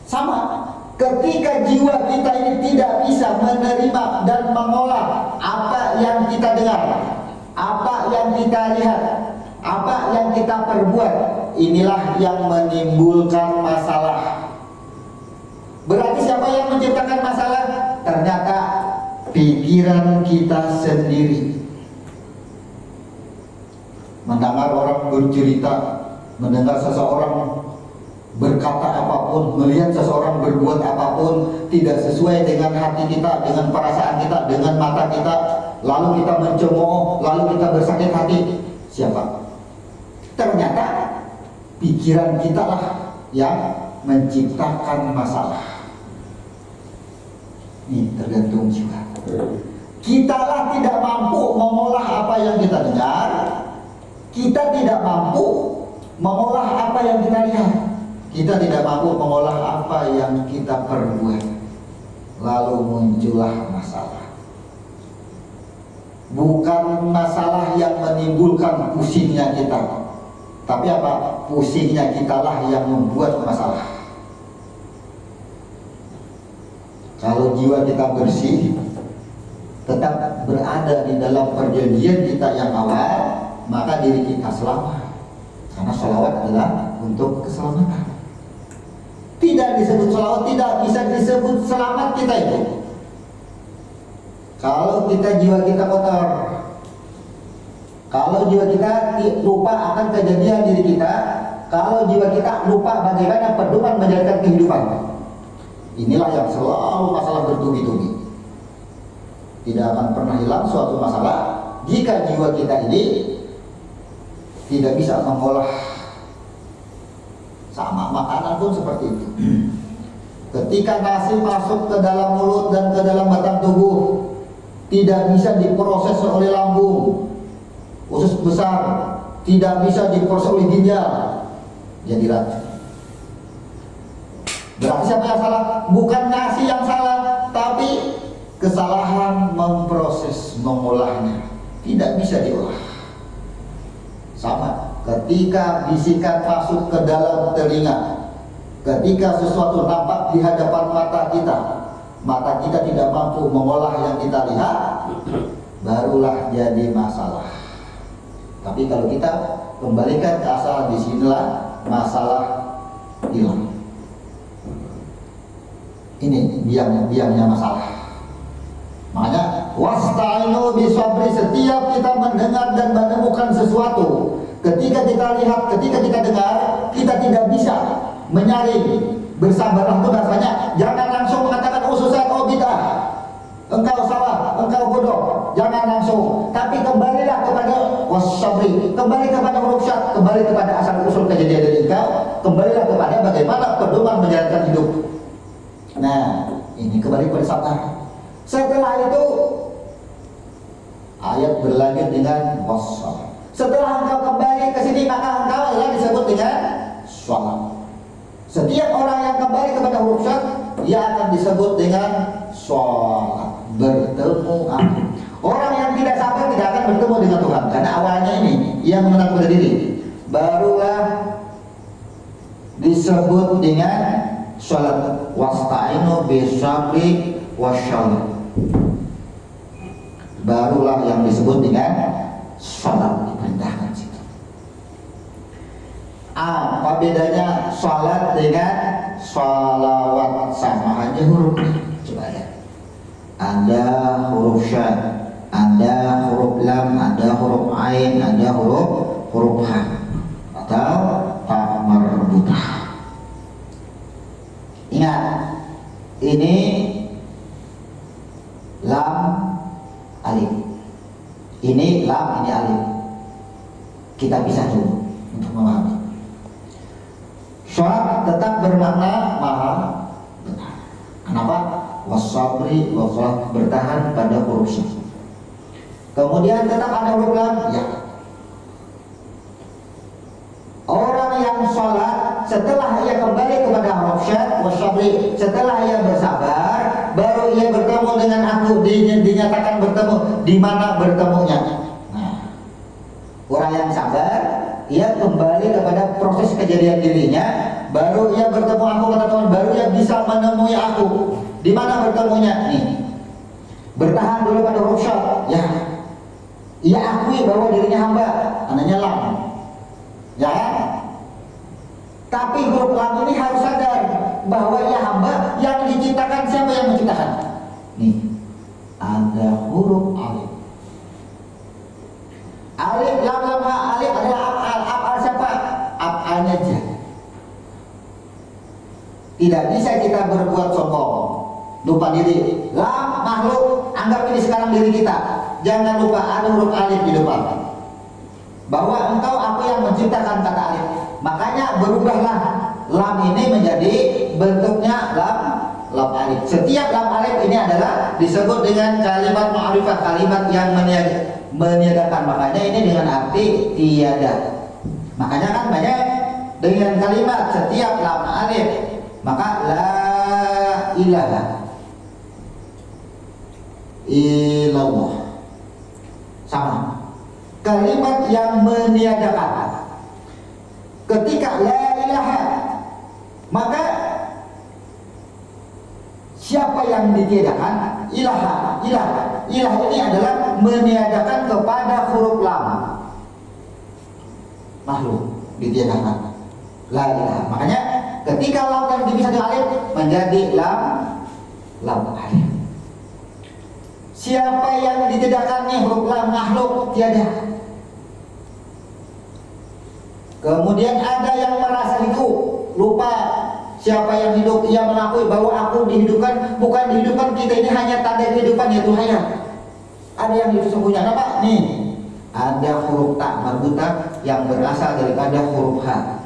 Sama, ketika jiwa kita ini tidak bisa menerima dan mengolah apa yang kita dengar, apa yang kita lihat, apa yang kita perbuat, inilah yang menimbulkan masalah. Berarti siapa yang menciptakan masalah? Ternyata pikiran kita sendiri. Mendengar orang bercerita, mendengar seseorang berkata apapun, melihat seseorang berbuat apapun tidak sesuai dengan hati kita, dengan perasaan kita, dengan mata kita, lalu kita mencemooh, lalu kita bersakit hati. Siapa? Ternyata pikiran kita lah yang menciptakan masalah. Ini tergantung jiwa. Kitalah tidak mampu mengolah apa yang kita dengar, kita tidak mampu mengolah apa yang kita lihat, kita tidak mampu mengolah apa yang kita perbuat, lalu muncullah masalah. Bukan masalah yang menimbulkan pusingnya kita, tapi apa? Pusingnya kitalah yang membuat masalah. Kalau jiwa kita bersih, tetap berada di dalam perjanjian kita yang awal, maka diri kita selamat. Karena sholawat adalah untuk keselamatan. Tidak disebut sholawat, tidak bisa disebut selamat kita itu kalau jiwa kita kotor, kalau jiwa kita lupa akan kejadian diri kita, kalau jiwa kita lupa bagaimana pedoman menjalankan kehidupan. Inilah yang selalu masalah bertubi-tubi. Tidak akan pernah hilang suatu masalah jika jiwa kita ini tidak bisa mengolah. Sama makanan pun seperti itu. Ketika nasi masuk ke dalam mulut dan ke dalam batang tubuh, tidak bisa diproses oleh lambung, usus besar, tidak bisa diproses oleh ginjal, jadi racun. Berarti siapa yang salah? Bukan nasi yang salah, tapi kesalahan memproses, mengolahnya. Tidak bisa diolah. Sama, ketika bisikan masuk ke dalam telinga, ketika sesuatu nampak di hadapan mata kita tidak mampu mengolah yang kita lihat, barulah jadi masalah. Tapi kalau kita kembalikan ke asal, disinilah masalah hilang. Ini biangnya masalah. Makanya wasta'inu bisabri, setiap kita mendengar dan menemukan sesuatu, ketika kita lihat, ketika kita dengar, kita tidak bisa menyaring. Bersabarlah itu rasanya. Jangan langsung mengatakan oh sesat, oh bid'ah, engkau salah, engkau bodoh. Jangan langsung, tapi kembalilah kepada wasabri, kembali kepada ruksat, kembali kepada asal usul kejadian dari engkau, kembalilah kepada bagaimana pedoman menjalankan hidup. Nah, ini kembali pada sabar. Setelah itu Ayat berlanjut dengan wassalam. Setelah engkau kembali ke sini maka engkau adalah disebut dengan sholat. Setiap orang yang kembali kepada huruf syad, ia akan disebut dengan sholat, bertemu aku. Orang yang tidak sabar tidak akan bertemu dengan Tuhan, karena awalnya ini ia mengenal pada diri, barulah disebut dengan sholat. Wasta'inu bisabri wasyalah, barulah yang disebut dengan sholat, diperintahkan situ. Apa bedanya sholat dengan sholawat? Sama aja hurufnya. Coba lihat, ada huruf syad, ada huruf lam, ada huruf ain, ada huruf ha atau ta marbutah. Ingat, ini lam alif, ini lam, ini alif. Kita bisa dulu untuk memahami. Sholat tetap bermakna maha benar. Kenapa? Wasabri wassalah, bertahan pada huruf syad. Kemudian tetap ada huruf lam, ya. Orang yang sholat setelah ia kembali kepada huruf syad wasabri, setelah ia bersabar, baru ia bertemu dengan aku. Dinyatakan bertemu. Di mana bertemunya? Nah, orang yang sabar, ia kembali kepada proses kejadian dirinya, baru ia bertemu aku, kata Tuhan, baru ia bisa menemui aku. Di mana bertemunya? Nih, bertahan dulu pada huruf syad, ya. Ia akui bahwa dirinya hamba, anaknya lam, ya. Tapi huruf lam ini harus sadar bahwa ia hamba yang diciptakan. Siapa yang menciptakan? Nih, ada huruf alif. Alif, lam, lam, ha. Alif adalah af'al siapa? Af'alnya dia. Tidak bisa kita berbuat sombong, lupa diri. Lam, makhluk, anggap ini sekarang diri kita. Jangan lupa ada huruf alif di depan, bahwa engkau aku yang menciptakan, kata alif. Makanya berubahlah lam ini menjadi bentuknya lam alif. Setiap lam alif ini adalah disebut dengan kalimat ma'rifah, kalimat yang meniadakan. Makanya ini dengan arti tiada. Makanya kan banyak dengan kalimat setiap lam alif. Maka la ilaha illallah, sama kalimat yang meniadakan. Ketika la ilaha, maka siapa yang ditiadakan? Ilaha. Ilah ini adalah meniadakan kepada huruf lam, makhluk ditiadakan. La ilaha. Makanya ketika lam dan dipisah dengan alif menjadi lam alif. Siapa yang ditiadakannya huruf lam, makhluk, tiada. Kemudian ada yang merasa hidup, lupa siapa yang hidup. Ia mengakui bahwa aku dihidupkan. Bukan dihidupkan kita ini hanya tanda kehidupan, yaitu hayat. Ada yang sesungguhnya. Kenapa? Nih, ada huruf ta marbutah yang berasal daripada huruf ha.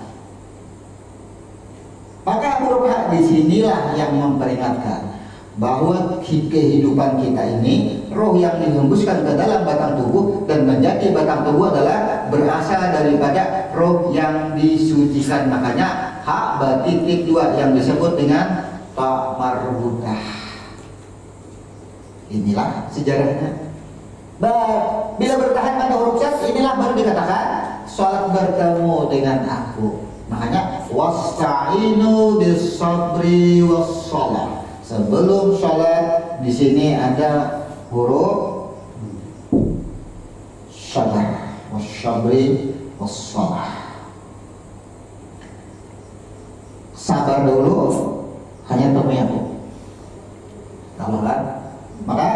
Maka huruf ha disinilah yang memperingatkan bahwa kehidupan kita ini, roh yang dihembuskan ke dalam batang tubuh dan menjadi batang tubuh adalah berasal daripada roh yang disucikan. Makanya hak batitik dua yang disebut dengan ta marbutah. Inilah sejarahnya. Bila bertahan pada huruf syad, inilah baru dikatakan sholat bertemu dengan aku. Makanya wasta'inu bis sabri wassalah. Sebelum sholat di sini ada huruf sabar, wasyabri, wassalah. Sabar dulu, hanya temui aku. Tahu kan? Maka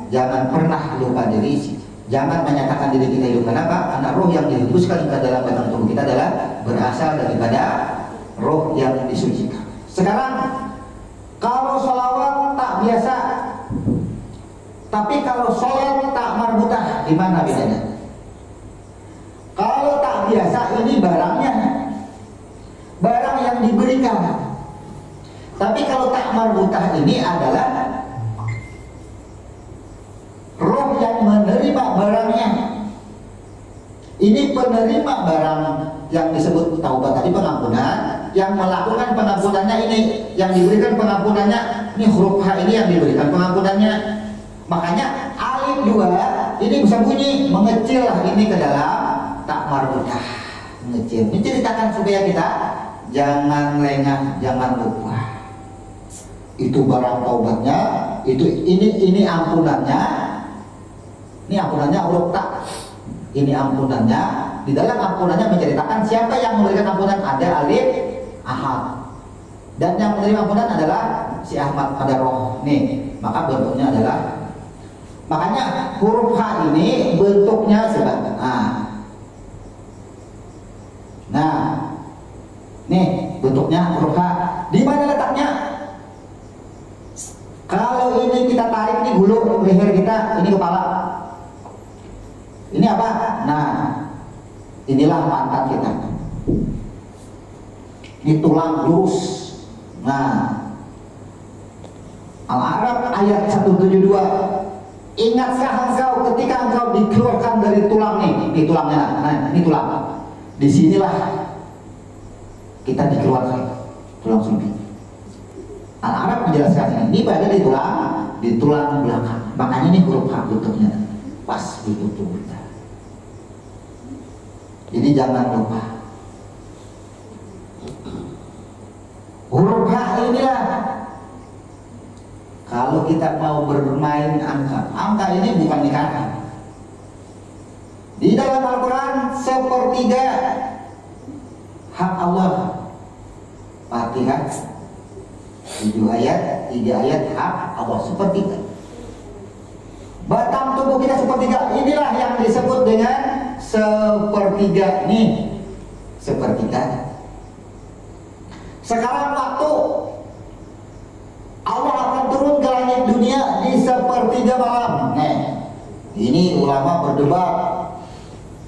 jangan pernah lupa diri. Jangan menyatakan diri kita hidup. Kenapa? Karena roh yang dihembuskan ke dalam batang tubuh kita adalah berasal daripada roh yang disucikan. Sekarang kalau sholawat tak biasa, tapi kalau sholat tak marbutah, di mana bedanya? Kalau tak biasa ini barangnya, barang yang diberikan. Tapi kalau tak marbutah ini adalah roh yang menerima barang Ini penerima barang yang disebut taubat tadi, pengampunan. Yang melakukan pengampunannya ini, yang diberikan pengampunannya, ini huruf H ini yang diberikan pengampunannya. Makanya alif 2 ini bisa bunyi mengecil lah ini ke dalam tak marbutah, mengecil. Menceritakan supaya kita jangan lengah, jangan lupa. Itu barang taubatnya, ini ampunannya. Ini ampunannya huruf tak. Ini ampunannya. Di dalam ampunannya menceritakan siapa yang memberikan ampunan, ada alif Ahad. Dan yang menerima ampunan adalah si Ahmad Qadaroh. Nih, maka bentuknya adalah, makanya huruf H ini bentuknya sebagai nah, nih bentuknya huruf H. Di mana letaknya? Kalau ini kita tarik nih gulu leher kita, ini kepala. Ini apa? Nah, inilah pantat kita. Ini tulang lurus. Nah, Al-A'raf ayat 172. Ingatkah engkau ketika engkau dikeluarkan dari tulang nih? Ini tulangnya. Nah, ini tulang. Disinilah kita dikeluarkan tulang sulbi. Al-A'raf menjelaskan ini berada di tulang belakang. Makanya ini huruf H bentuknya pas di tubuh kita. Jadi jangan lupa. Huruf H inilah kalau kita mau bermain angka ini bukan dikata. Di dalam Al-Quran 1/3 hak Allah. Fatihah 7 ayat, 3 ayat hak Allah 1/3. Batang tubuh kita 1/3. Inilah yang disebut dengan 1/3 nih. 1/3. Sekarang waktu Allah akan turun ke langit dunia di 1/3 malam. Nih, ini ulama berdebat.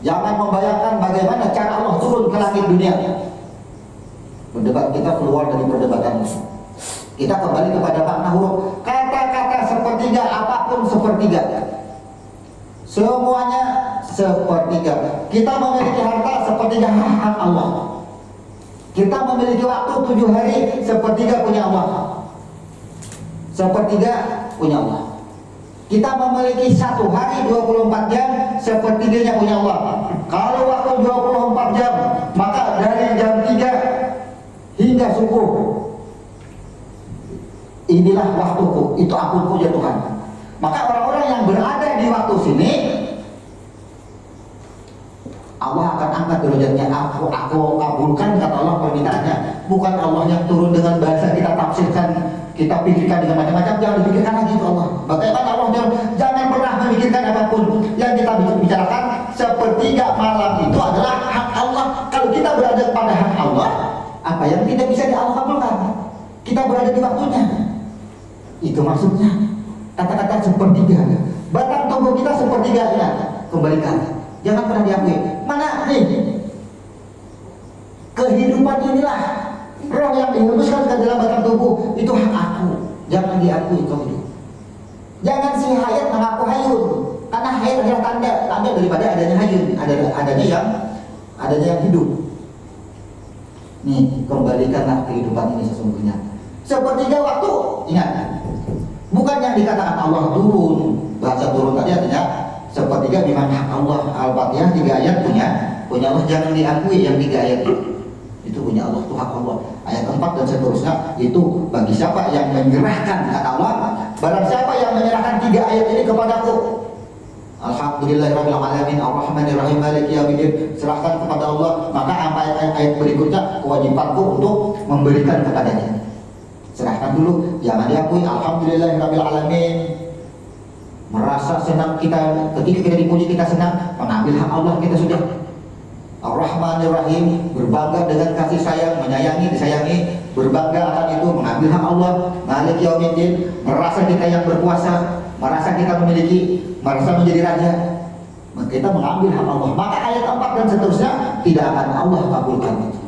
Jangan membayangkan bagaimana cara Allah turun ke langit dunia. Berdebat, kita keluar dari perdebatan. Kita kembali kepada makna huruf. Kata-kata 1/3, apapun 1/3. Semuanya 1/3. Kita memiliki harta 1/3 hak Allah. Kita memiliki waktu 7 hari 1/3 punya Allah. 1/3 punya Allah. Kita memiliki 1 hari 24 jam 1/3-nya punya Allah. Kalau waktu 24 jam, maka dari jam 3 hingga subuh, inilah waktuku, itu akunku ya Tuhan. Maka orang-orang yang berada di waktu sini, Allah akan angkat derajatnya. Aku kabulkan, kata Allah, permintaannya. Bukan Allah yang turun dengan bahasa kita tafsirkan, kita pikirkan dengan macam-macam. Jangan dipikirkan lagi itu Allah. Bagaimana Allah jangan pernah memikirkan apapun. Yang kita bicarakan 1/3 malam itu adalah hak Allah. Kalau kita berada pada hak Allah, apa yang tidak bisa Allah kabulkan, kita berada di waktunya. Itu maksudnya. Kata-kata 1/3. Batang tubuh kita 1/3 ya. Kembalikan. Jangan pernah diakui. Mana nih? Kehidupan inilah roh yang dihembuskan ke dalam batang tubuh. Itu hak aku. Jangan diakui kau hidup. Jangan si hayat mengaku hayun. Karena hayat adalah tanda daripada adanya hayun. Adanya yang hidup. Nih, kembalikanlah kehidupan ini sesungguhnya. 1/3 waktu. Ingat. Bukan yang dikatakan Allah turun. Bahasa turun tadi artinya 1/3 memang hak Allah. Al-Fatihah 3 ayat punya Allah. Jangan diakui yang 3 ayat itu punya Allah, itu hak Allah. Ayat 4 dan seterusnya itu bagi siapa yang menyerahkan, kata Allah, barang siapa yang menyerahkan 3 ayat ini kepadaku, Alhamdulillahirabbil alamin arrahmanir rahim maliki yaumiddin, serahkan kepada Allah, maka ayat berikutnya kewajibanku untuk memberikan kepadanya. Serahkan dulu, jangan diakui. Alhamdulillahirabbil alamin. Merasa senang kita, ketika kita dipuji kita senang, mengambil hak Allah kita sudah. Ar-Rahmanir Rahim, berbangga dengan kasih sayang, menyayangi, disayangi, berbangga akan itu, mengambil hak Allah. Malik Yaumiddin, merasa kita yang berkuasa, merasa kita memiliki, merasa menjadi raja, kita mengambil hak Allah. Maka ayat 4 dan seterusnya tidak akan Allah kabulkan itu.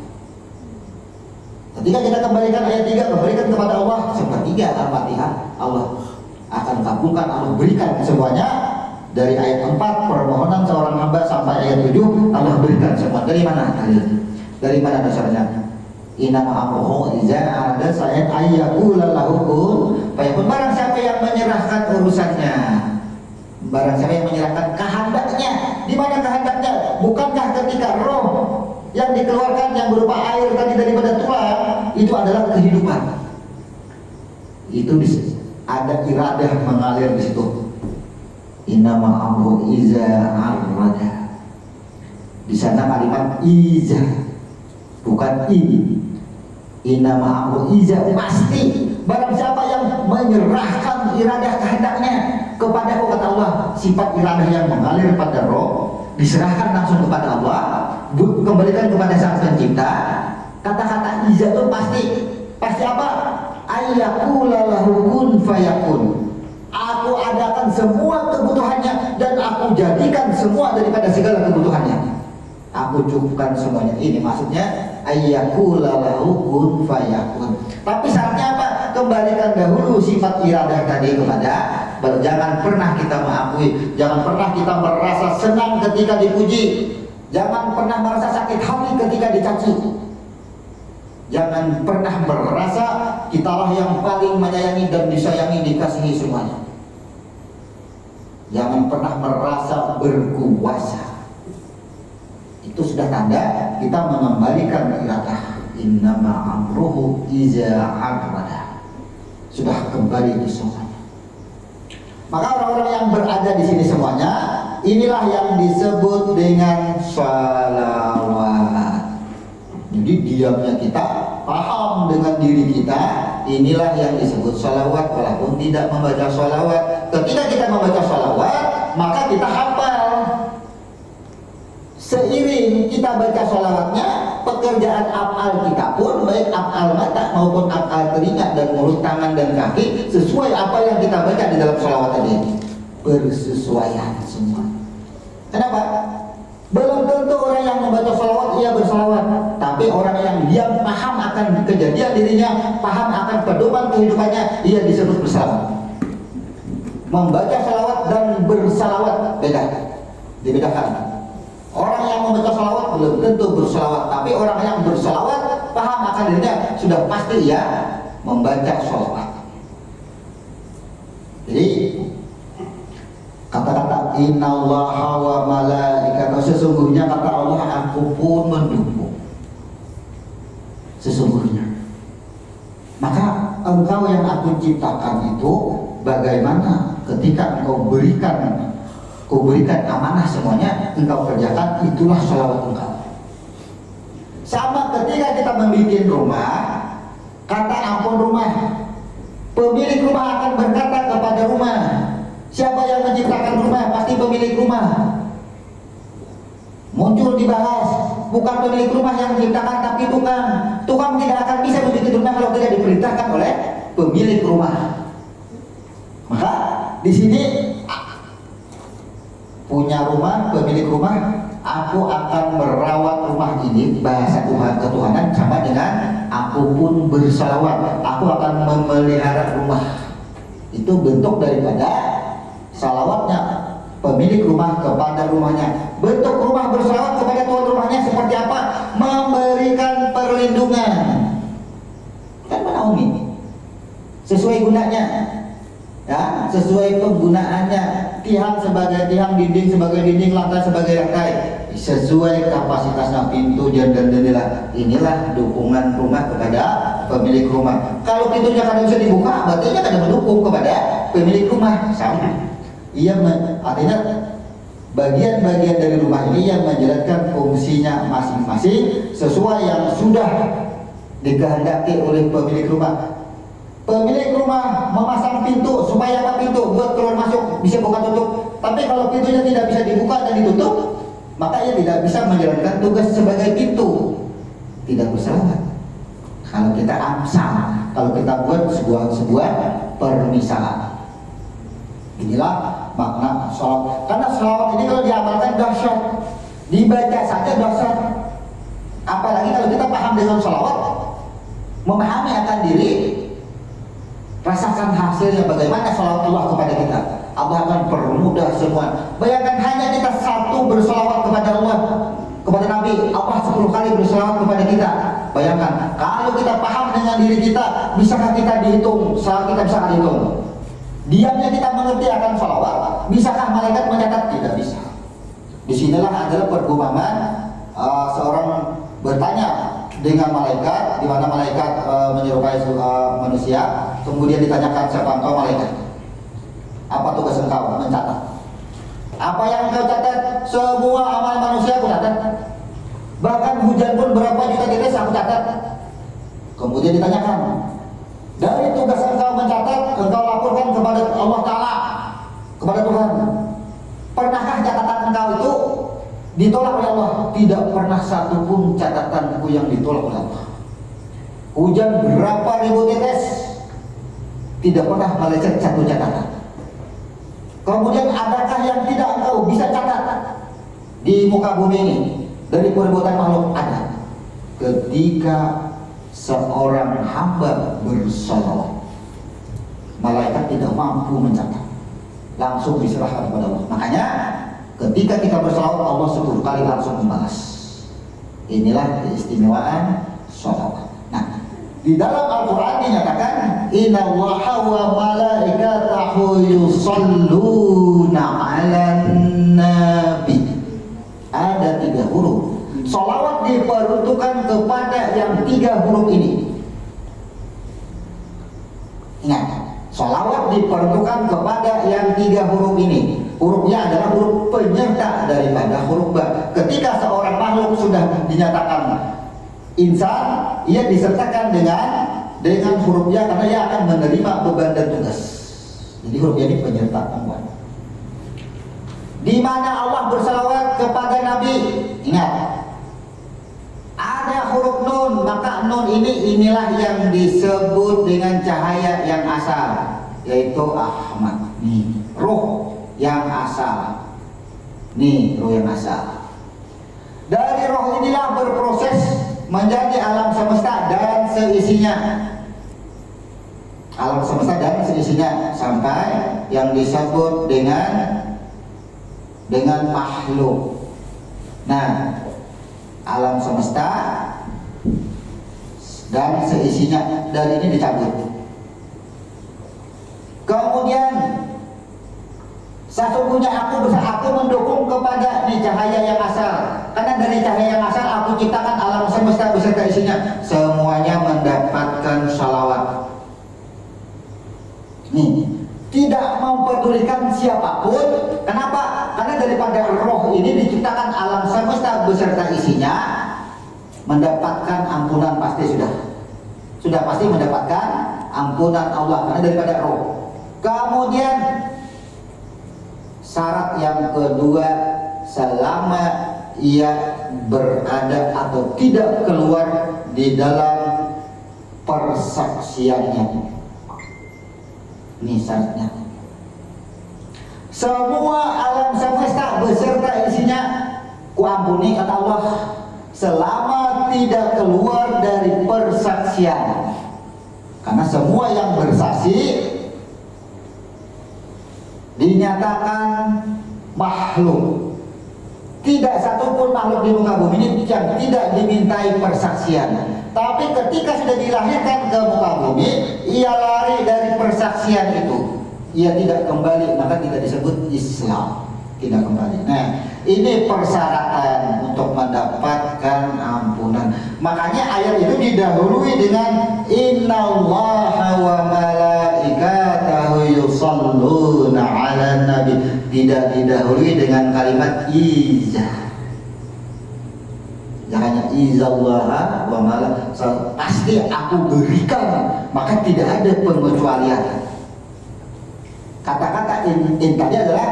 Ketika kita kembalikan ayat 3, kembalikan kepada Allah 1/3 Al-Fatihah, Allah akan kabulkan, Allah berikan semuanya. Dari ayat 4 permohonan seorang hamba sampai ayat 7 Allah berikan semua. Dari mana dalilnya? Dari mana dasarnya? Inama amruhu iza arada sayat ayyakula lahu kun fayakun. Barang siapa yang menyerahkan urusannya, barang siapa yang menyerahkan kehendaknya. Di mana kehendaknya? Bukankah ketika roh yang dikeluarkan yang berupa air tadi daripada tulang itu adalah kehidupan? Itu ada iradah mengalir di situ. Innama amru iza arada. Di sana kalimat iza, bukan ini. Innama amru iza, pasti barang siapa yang menyerahkan iradah kehendaknya kepada kata Allah, sifat iradah yang mengalir pada roh diserahkan langsung kepada Allah, kembalikan kepada Sang Pencipta. Kata-kata iza itu pasti apa? Ayyakula lahu kun fayakun. Aku adakan semua kebutuhannya dan aku jadikan semua daripada segala kebutuhannya. Aku cukupkan semuanya. Ini maksudnya ayyakula lahu kun fayakun. Tapi syaratnya apa? Kembalikan dahulu sifat iradah tadi kepada. Jangan pernah kita mengakui, jangan pernah kita merasa senang ketika dipuji, jangan pernah merasa sakit hati ketika dicaci. Jangan pernah merasa kitalah yang paling menyayangi dan disayangi, dikasihi semuanya. Jangan pernah merasa berkuasa. Itu sudah tanda kita mengembalikan iradah. Innama amruhu iza arada. Sudah kembali di semuanya. Maka orang-orang yang berada di sini semuanya, inilah yang disebut dengan shalawat. Jadi diamnya kita paham dengan diri kita, inilah yang disebut sholawat. Walaupun tidak membaca sholawat, ketika kita membaca sholawat maka kita hafal. Seiring kita baca sholawatnya, pekerjaan afal kita pun, baik afal mata maupun afal telinga dan mulut, tangan dan kaki, sesuai apa yang kita baca di dalam sholawat tadi, bersesuaian semua. Kenapa? Belum tentu orang yang membaca sholawat ia bersolawat, tapi orang yang diam paham akan kejadian dirinya, paham akan pedoman kehidupannya, ia disebut bersalawat. Membaca sholawat dan bersalawat beda, dibedakan. Orang yang membaca sholawat belum tentu bersolawat, tapi orang yang bersolawat paham akan dirinya, sudah pasti ia membaca sholawat. Jadi kata-kata innallaha wa malaikatahu, sesungguhnya kata Allah, aku pun mendukung. Sesungguhnya. Maka engkau yang aku ciptakan itu, bagaimana ketika engkau berikan amanah semuanya, engkau kerjakan, itulah sholawat engkau. Sama ketika kita membuat rumah, kata ampun rumah, pemilik rumah akan berkata kepada rumah, siapa yang menciptakan rumah? Pasti pemilik rumah. Muncul dibahas, bukan pemilik rumah yang menciptakan, tapi tukang. Tukang tidak akan bisa membuat rumah kalau tidak diperintahkan oleh pemilik rumah. Maka di sini punya rumah, pemilik rumah, aku akan merawat rumah ini. Bahasa Tuhan ketuhanan sama dengan aku pun bersalawat, aku akan memelihara rumah. Itu bentuk daripada salawatnya pemilik rumah kepada rumahnya. Bentuk rumah bersalawat kepada tuan rumahnya seperti apa? Memberikan perlindungan. Kan menaungi sesuai gunanya, ya, sesuai penggunaannya. Tiang sebagai tiang, dinding sebagai dinding, lantai sebagai lantai, sesuai kapasitasnya, pintu dan jendela. Inilah dukungan rumah kepada pemilik rumah. Kalau pintunya kadang bisa dibuka, berarti kadang mendukung kepada pemilik rumah. Sama. Artinya bagian-bagian dari rumah ini yang menjalankan fungsinya masing-masing sesuai yang sudah dikehendaki oleh pemilik rumah. Pemilik rumah memasang pintu supaya apa? Pintu buat keluar masuk bisa buka tutup. Tapi kalau pintunya tidak bisa dibuka dan ditutup, maka ia tidak bisa menjalankan tugas sebagai pintu. Tidak bersalah. Kalau kita amsal, kalau kita buat sebuah permisalan. Inilah makna sholawat. Karena sholawat ini kalau diamalkan dahsyat, dibaca saja dahsyat. Apalagi kalau kita paham dengan sholawat, memahami akan diri, rasakan hasilnya bagaimana sholawat Allah kepada kita. Allah akan permudah semua. Bayangkan hanya kita satu berselawat kepada Allah, kepada Nabi, Allah 10 kali berselawat kepada kita. Bayangkan, kalau kita paham dengan diri kita, bisakah kita dihitung? Kita bisa dihitung. Diamnya kita mengerti akan selawat, bisakah malaikat mencatat? Tidak bisa. Disinilah adalah perumpamaan seorang bertanya dengan malaikat, di mana malaikat menyerupai manusia, kemudian ditanyakan, siapa engkau malaikat? Apa tugas engkau? Mencatat. Apa yang engkau catat? Semua amal manusia aku catat. Bahkan hujan pun berapa juta tetes aku catat. Kemudian ditanyakan, dari tugas engkau mencatat, engkau laporkan kepada Allah Ta'ala, kepada Tuhan. Pernahkah catatan engkau itu ditolak oleh Allah? Tidak pernah satupun catatanku yang ditolak oleh Allah. Hujan berapa ribu tetes, tidak pernah melecet satu catatan. Kemudian adakah yang tidak engkau bisa catat di muka bumi ini dari perbuatan makhluk? Ada. Ketika seorang hamba bersalawat, malaikat tidak mampu mencatat, langsung diserahkan kepada Allah. Makanya ketika kita bersalawat, Allah 10 kali langsung membalas. Inilah keistimewaan salawat. Nah, di dalam Al-Quran dinyatakan, innallaha wa malaikatahu yusalluna 'alan nabi. Ada 3 huruf. Salawat diperuntukkan kepada yang 3 huruf ini. Ingat, salawat diperuntukkan kepada yang 3 huruf ini. Hurufnya adalah huruf penyerta daripada huruf ba. Ketika seorang makhluk sudah dinyatakan insan, ia disertakan dengan huruf ya, karena ia akan menerima beban dan tugas. Jadi huruf ya ini penyerta tambahan. Di mana Allah bersalawat kepada Nabi, ingat, ada huruf nun, maka nun inilah yang disebut dengan cahaya yang asal, yaitu Ahmad. Nih, ruh yang asal. Nih, ruh yang asal. Dari roh inilah berproses menjadi alam semesta dan seisinya. Alam semesta dan seisinya, sampai yang disebut dengan makhluk. Nah, alam semesta dan seisinya dari ini dicabut. Kemudian sesungguhnya aku mendukung kepada cahaya yang asal, karena dari cahaya yang asal aku ciptakan alam semesta beserta isinya, semuanya mendapatkan salawat. Nih, tidak mempedulikan siapapun. Kenapa? Karena daripada roh ini diciptakan alam semesta beserta isinya, mendapatkan ampunan pasti sudah pasti mendapatkan ampunan Allah karena daripada roh. Kemudian syarat yang kedua, selama ia berada atau tidak keluar di dalam persaksiannya. Ini syaratnya. Semua alam semesta beserta isinya kuampuni kata Allah, selama tidak keluar dari persaksian. Karena semua yang bersaksi dinyatakan makhluk. Tidak satupun makhluk di muka bumi ini yang tidak dimintai persaksian. Tapi ketika sudah dilahirkan ke muka bumi, ia lari dari persaksian itu, ia tidak kembali, maka tidak disebut Islam, tidak kembali. Nah, ini persyaratan untuk mendapatkan ampunan. Makanya ayat itu didahului dengan innallaha wa malaikatahu yusalluna 'alan nabi, tidak didahului dengan kalimat izah. Hanya izallaha wa malaikatahu, pasti aku berikan, maka tidak ada pengecualian. Kata-kata in tadi adalah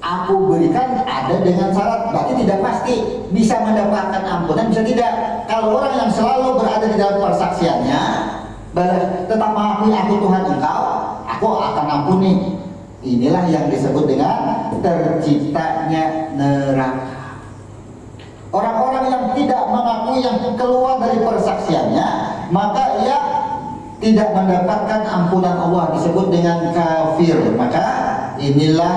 aku berikan ada dengan syarat, berarti tidak pasti bisa mendapatkan ampunan, bisa tidak. Kalau orang yang selalu berada di dalam persaksiannya, tetap mengakui aku Tuhan engkau, aku akan ampuni. Inilah yang disebut dengan terciptanya neraka. Orang-orang yang tidak mengakui, yang keluar dari persaksiannya, maka ia tidak mendapatkan ampunan Allah, disebut dengan kafir. Maka inilah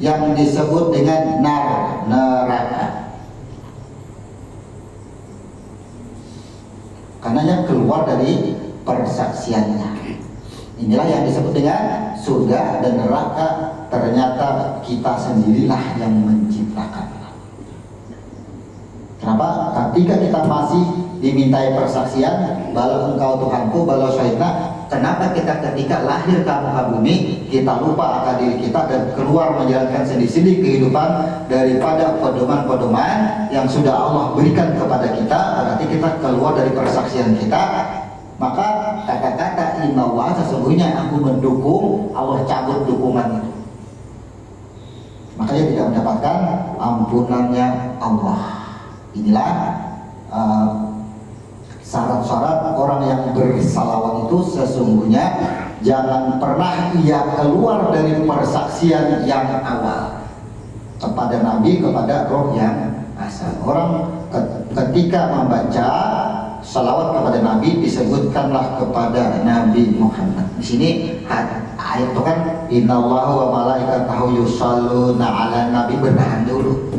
yang disebut dengan neraka. Karenanya keluar dari persaksiannya. Inilah yang disebut dengan surga dan neraka. Ternyata kita sendirilah yang menciptakan. Kenapa? Ketika kita masih dimintai persaksian, balau engkau Tuhanku, balau syahidna. Kenapa kita ketika lahir ke muka bumi kita lupa akan diri kita dan keluar menjalankan sendiri-sendiri kehidupan daripada pedoman-pedoman yang sudah Allah berikan kepada kita? Berarti kita keluar dari persaksian kita. Maka kata-kata innallaha, sesungguhnya aku mendukung, Allah cabut dukungan itu. Makanya tidak mendapatkan ampunannya Allah. Inilah syarat-syarat orang yang bersalawat itu. Sesungguhnya jangan pernah ia keluar dari persaksian yang awal kepada Nabi, kepada roh yang asal. Orang ketika membaca salawat kepada Nabi disebutkanlah kepada Nabi Muhammad. Di sini ayat itu kan innallaha wa malaikatahu yusholluna 'alan nabi, bertahan dulu.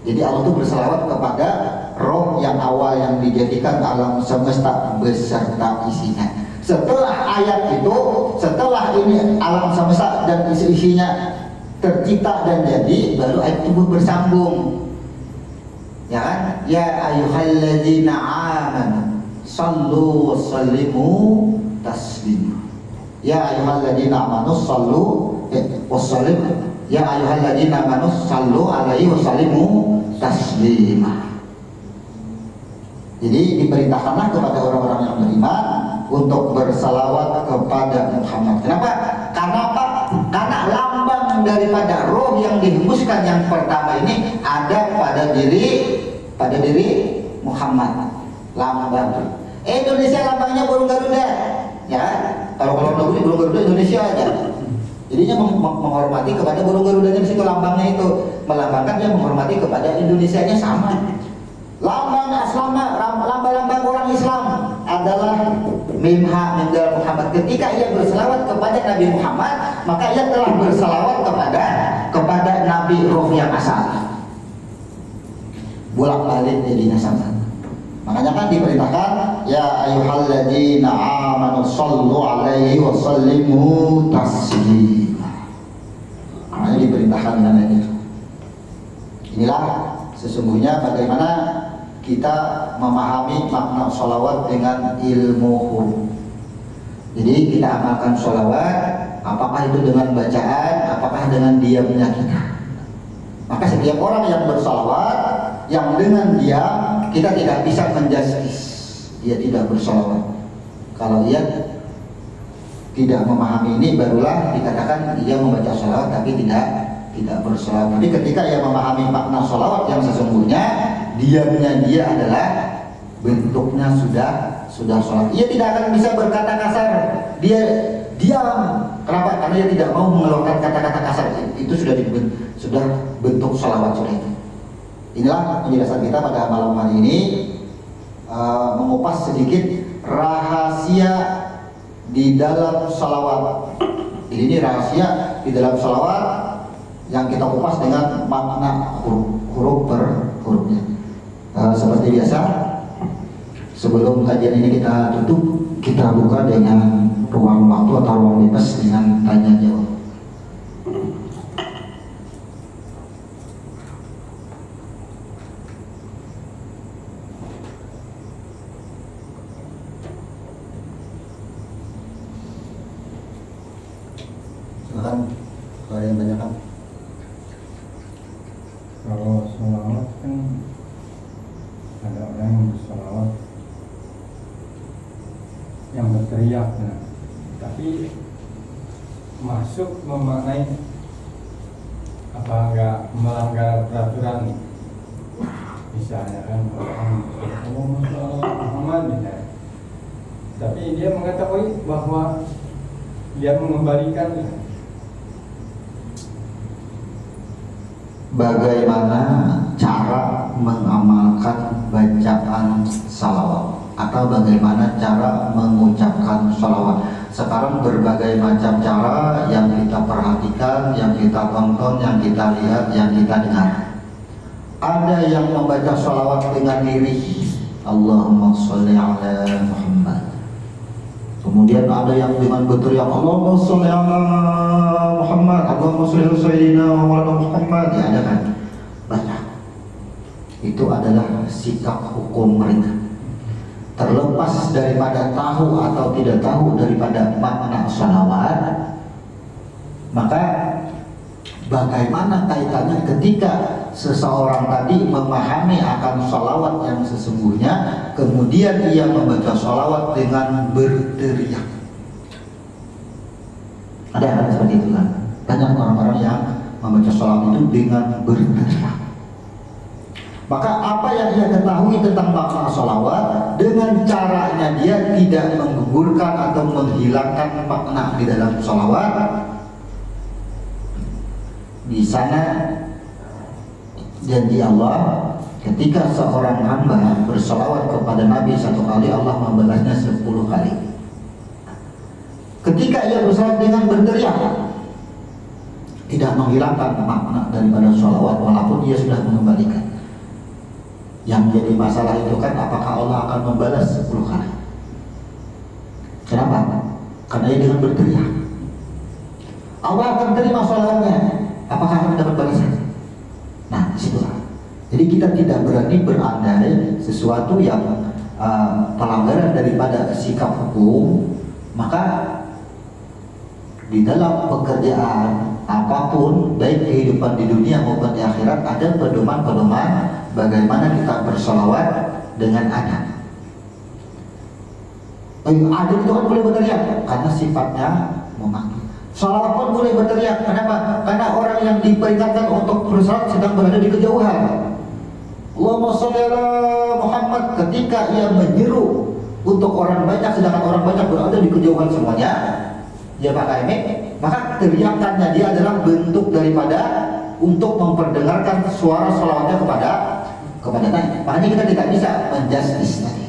Jadi Allah itu berselawat kepada roh yang awal yang dijadikan alam semesta beserta isinya. Setelah ayat itu, setelah ini alam semesta dan isi-isinya tercipta dan jadi, baru ayat itu bersambung. Ya kan? Ya ayyuhalladzina amanu sallu wassallimu taslima. Ya ayyuhalladzina amanu sallu wassallimu. Ya ayyuhalladzina amanu sallu alaihi wasallimu taslima. Jadi diperintahkanlah kepada orang-orang yang beriman untuk bersalawat kepada Muhammad. Kenapa? Karena apa? Karena lambang daripada roh yang dihembuskan yang pertama ini ada pada diri Muhammad. Lambang. Indonesia lambangnya burung Garuda. Ya, kalau negeri burung Garuda Indonesia aja. Jadinya menghormati kepada burung Garudanya di situ, lambangnya itu melambangkan dia menghormati kepada Indonesianya sama. Lambang lambang orang Islam adalah mimha minal Muhammad. Ketika ia berselawat kepada Nabi Muhammad, maka ia telah berselawat kepada Nabi roh yang asal. Bolak-balik jadinya sama. Makanya kan diperintahkan ya ayyuhalladzina amanu shallu alaihi wa sallimu taslima. Makanya diperintahkan dengan itu. Inilah sesungguhnya bagaimana kita memahami makna sholawat dengan ilmu. Jadi kita amalkan sholawat, apakah itu dengan bacaan, apakah dengan diamnya kita. Maka setiap orang yang bersholawat, yang dengan diam, kita tidak bisa menjustis dia tidak bersholawat. Kalau ia tidak memahami ini, barulah dikatakan ia membaca sholawat tapi tidak bersholawat. Tapi ketika ia memahami makna sholawat yang sesungguhnya, diamnya dia adalah bentuknya sudah sholat. Ia tidak akan bisa berkata kasar. Dia diam. Kenapa? Karena dia tidak mau mengeluarkan kata-kata kasar. Itu sudah bentuk sholawat sudah itu. Inilah penjelasan kita pada malam hari ini, mengupas sedikit rahasia di dalam sholawat. Ini rahasia di dalam sholawat yang kita kupas dengan makna huruf per hurufnya. Seperti biasa, sebelum kajian ini kita tutup, kita buka dengan ruang waktu atau ruang bebas dengan tanya jawab. Silakan, kalau ada yang tanyakan. Kalau sholawat kan ada orang yang bersolawat yang berteriak, nah, tapi masuk memaknai apa enggak melanggar peraturan, misalnya kan Muhammad misalnya, tapi dia mengetahui bahwa dia mengembalikan. Bagaimana cara mengamalkan bacaan salawat? atau bagaimana cara mengucapkan sholawat. Sekarang berbagai macam cara yang kita perhatikan, yang kita tonton, yang kita lihat, yang kita dengar. Ada yang membaca sholawat dengan lirih, Allahumma sholli ala Muhammad. Kemudian ada yang dengan berteriak Allahumma sholli ala Muhammad, Allahumma sholli ala Sayyidina Muhammad. Ya, ada kan? Banyak. Itu adalah sikap hukum mereka. Terlepas daripada tahu atau tidak tahu daripada makna sholawat, maka bagaimana kaitannya ketika seseorang tadi memahami akan sholawat yang sesungguhnya, kemudian ia membaca sholawat dengan berteriak. Ada yang seperti itu kan? Banyak orang-orang yang membaca sholawat itu dengan berteriak. Maka apa yang ia ketahui tentang makna sholawat, dengan caranya dia tidak menggugurkan atau menghilangkan makna di dalam sholawat. Di sana janji Allah, ketika seorang hamba bersolawat kepada Nabi 1 kali, Allah membalasnya 10 kali. Ketika ia bersolawat dengan berteriak, tidak menghilangkan makna daripada sholawat walaupun ia sudah mengembalikan. Yang jadi masalah itu kan, apakah Allah akan membalas 10 kali? Kenapa? Karena ia dengan berteriak. Allah akan terima sholawatnya, apakah akan dapat balasan? Nah, disitulah. Jadi kita tidak berani berandai sesuatu yang pelanggaran daripada sikap hukum. Maka di dalam pekerjaan apapun, baik kehidupan di dunia maupun di akhirat, ada pedoman-pedoman bagaimana kita bersolawat dengan adab. Adab itu kan boleh berteriak karena sifatnya memanggil. Sholawat pun boleh berteriak. Kenapa? Karena orang yang diperingatkan untuk bersolawat sedang berada di kejauhan. Allahumma sholli ala Muhammad, ketika ia menyeru untuk orang banyak sedangkan orang banyak berada di kejauhan semuanya, dia pakai mic, maka teriakannya dia adalah bentuk daripada untuk memperdengarkan suara sholawatnya kepada Nabi. Makanya kita tidak bisa menjustis Nabi.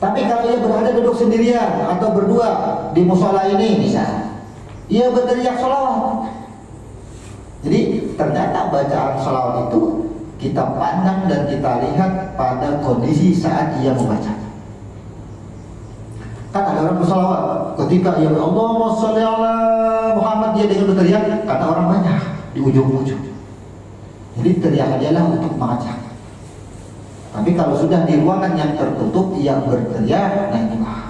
Tapi kalau ia berada duduk sendirian atau berdua di musola ini, bisa ia berteriak sholawat. Jadi ternyata bacaan sholawat itu kita pandang dan kita lihat pada kondisi saat ia membaca. Kan ada orang bersolawat, ketika ia Allahumma sholli ala Muhammad, dia dengan berteriak karena orang banyak di ujung-ujung. Jadi teriakan dia lah untuk mengajak. Tapi kalau sudah di ruangan yang tertutup ia berteriak, nah itulah.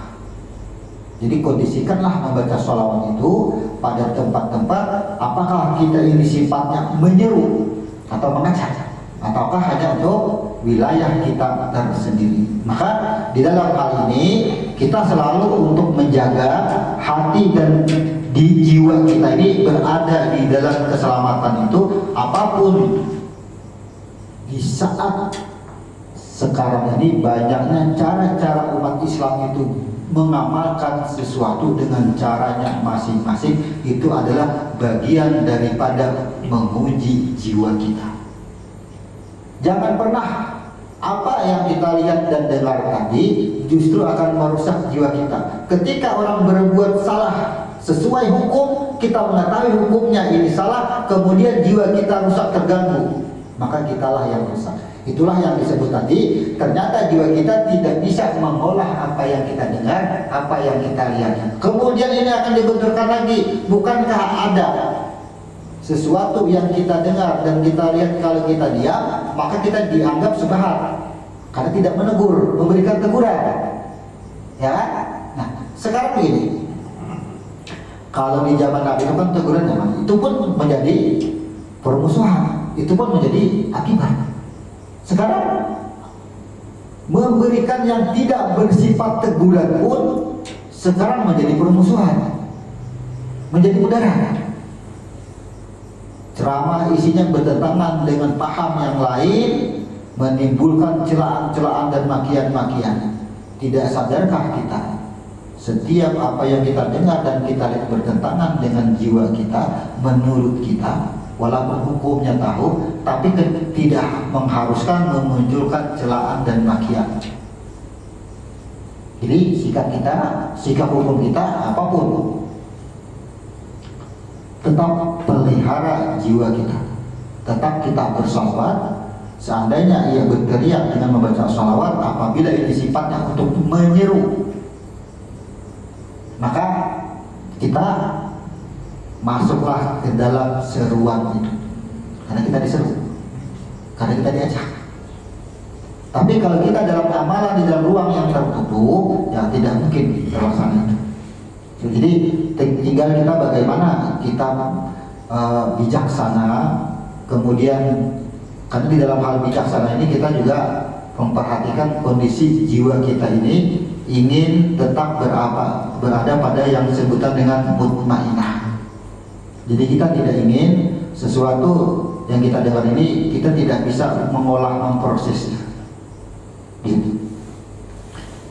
Jadi kondisikanlah membaca sholawat itu pada tempat-tempat apakah kita ini sifatnya menyeru atau mengajak, ataukah hanya untuk wilayah kita tersendiri. Maka di dalam hal ini kita selalu untuk menjaga hati dan di jiwa kita ini berada di dalam keselamatan itu, apapun. Di saat sekarang ini banyaknya cara-cara umat Islam itu mengamalkan sesuatu dengan caranya masing-masing, itu adalah bagian daripada menguji jiwa kita. Jangan pernah apa yang kita lihat dan dengar tadi justru akan merusak jiwa kita. Ketika orang berbuat salah sesuai hukum, kita mengetahui hukumnya ini salah, kemudian jiwa kita rusak, terganggu, maka kitalah yang rusak. Itulah yang disebut tadi, ternyata jiwa kita tidak bisa mengolah apa yang kita dengar, apa yang kita lihat. Kemudian ini akan dibenturkan lagi. Bukankah ada sesuatu yang kita dengar dan kita lihat, kalau kita diam, maka kita dianggap subhat karena tidak menegur, memberikan teguran. Ya, nah sekarang ini, kalau di zaman Nabi itu kan teguran zaman itu pun menjadi permusuhan, itu pun menjadi akibat. Sekarang memberikan yang tidak bersifat teguran pun sekarang menjadi permusuhan, menjadi mudarat. Ceramah isinya bertentangan dengan paham yang lain, menimbulkan celaan-celaan dan makian-makian. Tidak sadarkah kita setiap apa yang kita dengar dan kita lihat bertentangan dengan jiwa kita, menurut kita, walaupun hukumnya tahu, tapi tidak mengharuskan memunculkan celaan dan makian. Jadi sikap kita, sikap hukum kita apapun, tetap pelihara jiwa kita, tetap kita bersalawat. Seandainya ia berteriak dengan membaca salawat, apabila ini sifatnya untuk menyeru, maka kita masuklah ke dalam seruan itu, karena kita diseru, karena kita diajak. Tapi kalau kita dalam amalan di dalam ruang yang tertutup, ya tidak mungkin terlaksana itu. Jadi tinggal kita bagaimana kita bijaksana. Kemudian karena di dalam hal bijaksana ini kita juga memperhatikan kondisi jiwa kita ini ingin tetap berada pada yang disebutkan dengan mutmainah. Jadi kita tidak ingin sesuatu yang kita dengar ini kita tidak bisa mengolah, memprosesnya. Gitu.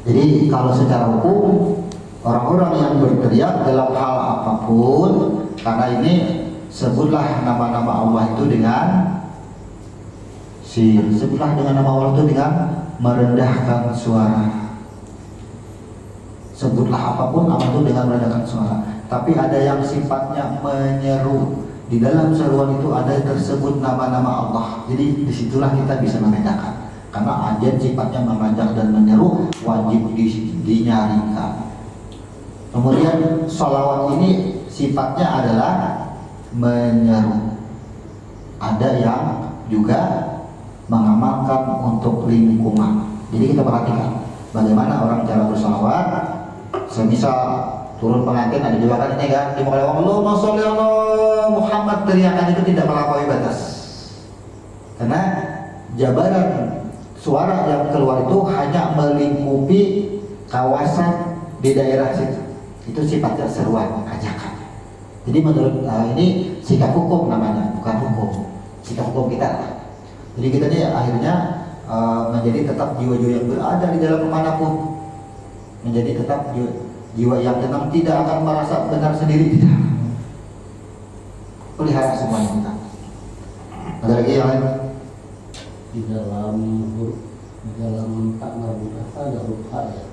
Jadi kalau secara hukum, orang-orang yang berteriak dalam hal apapun, karena ini sebutlah nama-nama Allah itu dengan sebutlah dengan nama Allah itu dengan merendahkan suara. Sebutlah apapun nama itu dengan merendahkan suara. Tapi ada yang sifatnya menyeru. Di dalam seruan itu ada tersebut nama-nama Allah. Jadi disitulah kita bisa membedakan. Karena azan sifatnya mengajak dan menyeru, wajib dinyarikan. Kemudian sholawat ini sifatnya adalah menyeru. Ada yang juga mengamalkan untuk lingkungan. Jadi kita perhatikan bagaimana orang cara bersalawat. Semisal turun pengantin, ada juga kan ini kan, dimulai Allahumma sholli ala Muhammad, teriakan itu tidak melampaui batas. Karena jabaran suara yang keluar itu hanya melingkupi kawasan di daerah situ. Itu sifatnya seruan, ajakan. Jadi menurut ini sikap hukum namanya, bukan hukum. Sikap hukum kita. Jadi kita ini akhirnya menjadi tetap jiwa-jiwa yang berada di dalam kemanapun, menjadi tetap jiwa yang tenang, tidak akan merasa benar sendiri, tidak. Pelihara semuanya kita. Ada lagi yang lain? Di dalam tak marbutah ada huruf H ya.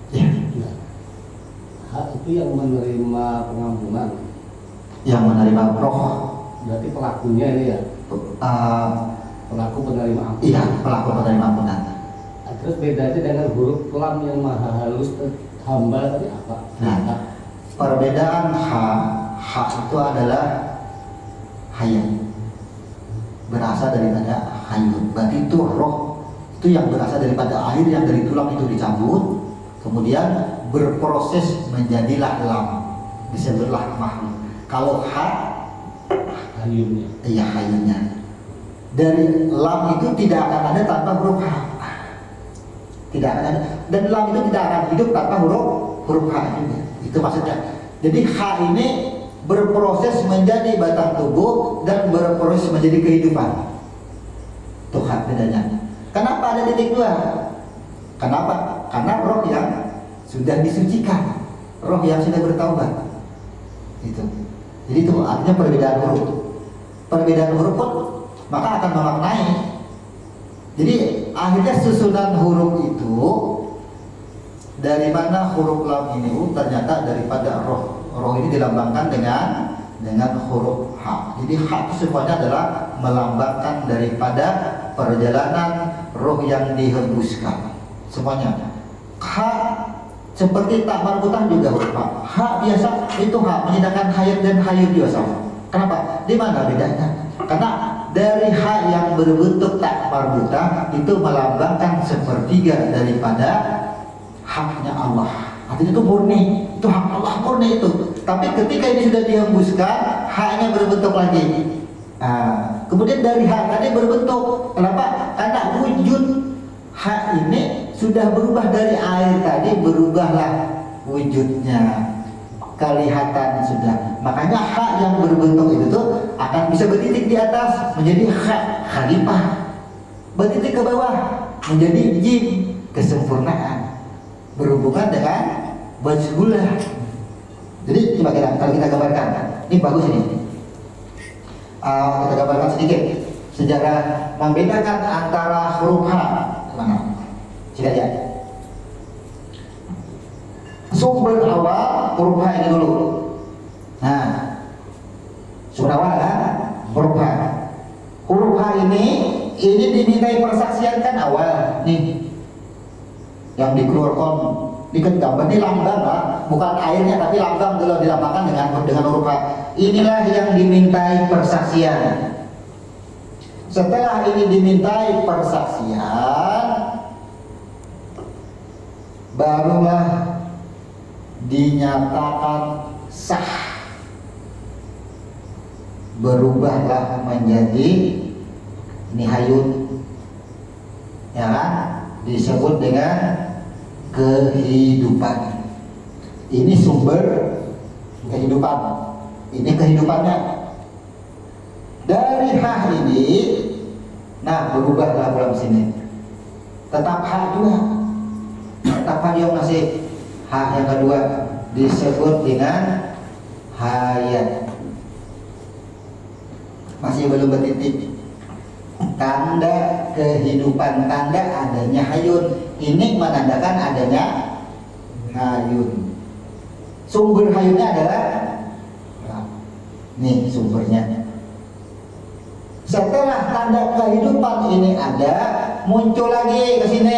Ya. Nah, H itu yang menerima pengampunan. Yang menerima roh. Berarti pelakunya ini ya. Pelaku penerima ampunan. Iya, pelaku penerima ampunan. Terus bedanya dengan huruf lam yang maha halus hamba tadi apa? Nah, perbedaan H itu adalah hayat, berasal daripada hayat. Berarti itu roh, itu yang berasal daripada air yang dari tulang itu dicabut, kemudian berproses menjadilah lam, disebutlah makhluk. Kalau hayunnya. Iya, hayatnya. Dari lam itu tidak akan ada tanpa huruf H. Tidak akan ada. Dan lam itu tidak akan hidup tanpa huruf H juga. Itu maksudnya. Jadi H ini berproses menjadi batang tubuh dan berproses menjadi kehidupan. Tuhan bedanya. Kenapa ada titik dua? Kenapa? Karena roh yang sudah disucikan, roh yang sudah bertaubat. Itu. Jadi itu artinya perbedaan huruf. Perbedaan huruf pun maka akan memaknai. Jadi akhirnya susunan huruf itu dari mana huruf lam ini? Ternyata daripada roh. Roh ini dilambangkan dengan huruf H. Jadi H itu semuanya adalah melambangkan daripada perjalanan roh yang dihembuskan. Semuanya. H seperti tak marbutah juga huruf H. H biasa itu H menyedangkan hayat dan hayut juga sama. Kenapa? Di mana bedanya? Karena dari H yang berbentuk tak marbutah itu melambangkan sepertiga daripada haknya Allah. Artinya itu murni, itu hak Allah murni itu. Tapi ketika ini sudah dihembuskan, haknya berbentuk lagi. Nah, kemudian dari hak tadi berbentuk. Kenapa? Karena wujud hak ini sudah berubah dari air tadi, berubahlah wujudnya, kelihatan sudah. Makanya hak yang berbentuk itu tuh akan bisa bertitik di atas menjadi hak khalifah, bertitik ke bawah menjadi jim, kesempurnaan, berhubungan dengan wajhulah. Jadi coba kalau kita gambarkan, ini bagus ini. Kita gambarkan sedikit sejarah membedakan antara huruf H mana? Tidak ya? Sumber awal huruf H ini dulu. Nah, sumber awal kan huruf H. Huruf H ini dimintai persaksian kan awal nih. Yang dikeluarkan di gambar ini lambang lah, bukan airnya tapi lambang dulu dilambangkan dengan huruf H. Inilah yang dimintai persaksian. Setelah ini dimintai persaksian, barulah dinyatakan sah, berubahlah menjadi nihayun, ya kan? Disebut dengan kehidupan. Ini sumber kehidupan, ini kehidupannya. Dari hah ini, nah berubahlah dalam sini, tetap hah juga, tetap hah yang masih hah yang kedua disebut dengan hayat, masih belum bertitik. Tanda kehidupan, tanda adanya hayun, ini menandakan adanya hayun. Sumber hayunnya adalah nih sumbernya. Setelah tanda kehidupan ini ada, muncul lagi ke sini,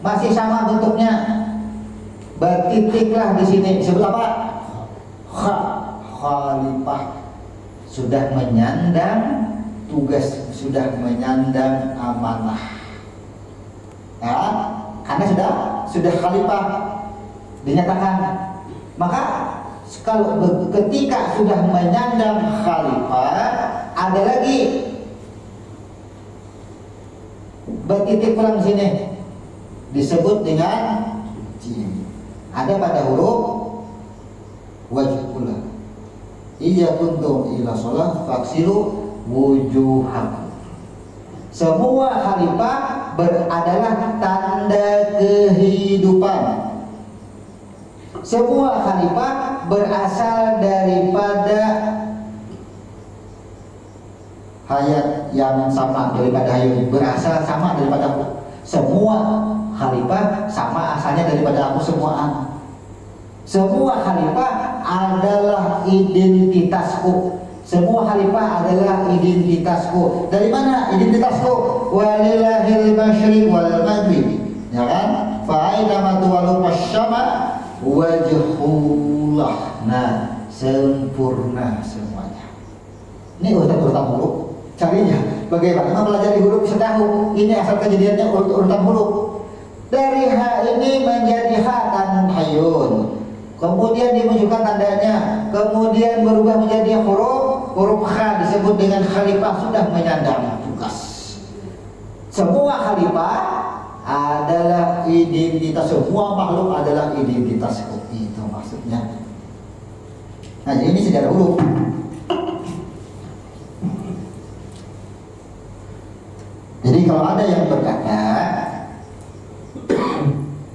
masih sama bentuknya, bertitiklah di sini. Disebut apa? Khalifah, sudah menyandang tugas, sudah menyandang amanah. Ya, karena sudah khalifah dinyatakan. Maka kalau ketika sudah menyandang khalifah, ada lagi bertitik pulang sini, disebut dengan jim. Ada pada huruf wajh pula. Iya kuntum ila sholat faksilu wujuhakum. Semua khalifah adalah tanda kehidupan. Semua khalifah berasal daripada hayat yang sama, daripada hayat, berasal sama daripada aku. Semua khalifah sama asalnya daripada aku semua. Semua khalifah adalah identitasku. Semua khalifah adalah identitasku. Dari mana identitasku? Walillahil masyriq wal maghrib. Ya kan? Fa aina ma tuwallu fasyama wajhullah. Nah, sempurna semuanya. Ini urutan huruf. Carinya bagaimana mempelajari huruf bisa tahu ini asal kejadiannya urutan huruf. Dari H ini menjadi H dan hayun, kemudian dimunculkan tandanya, kemudian berubah menjadi huruf H, disebut dengan khalifah, sudah menyandang tugas. Semua khalifah adalah identitas, semua makhluk adalah identitas. Itu maksudnya. Nah, jadi ini sejarah huruf. Jadi kalau ada yang berkata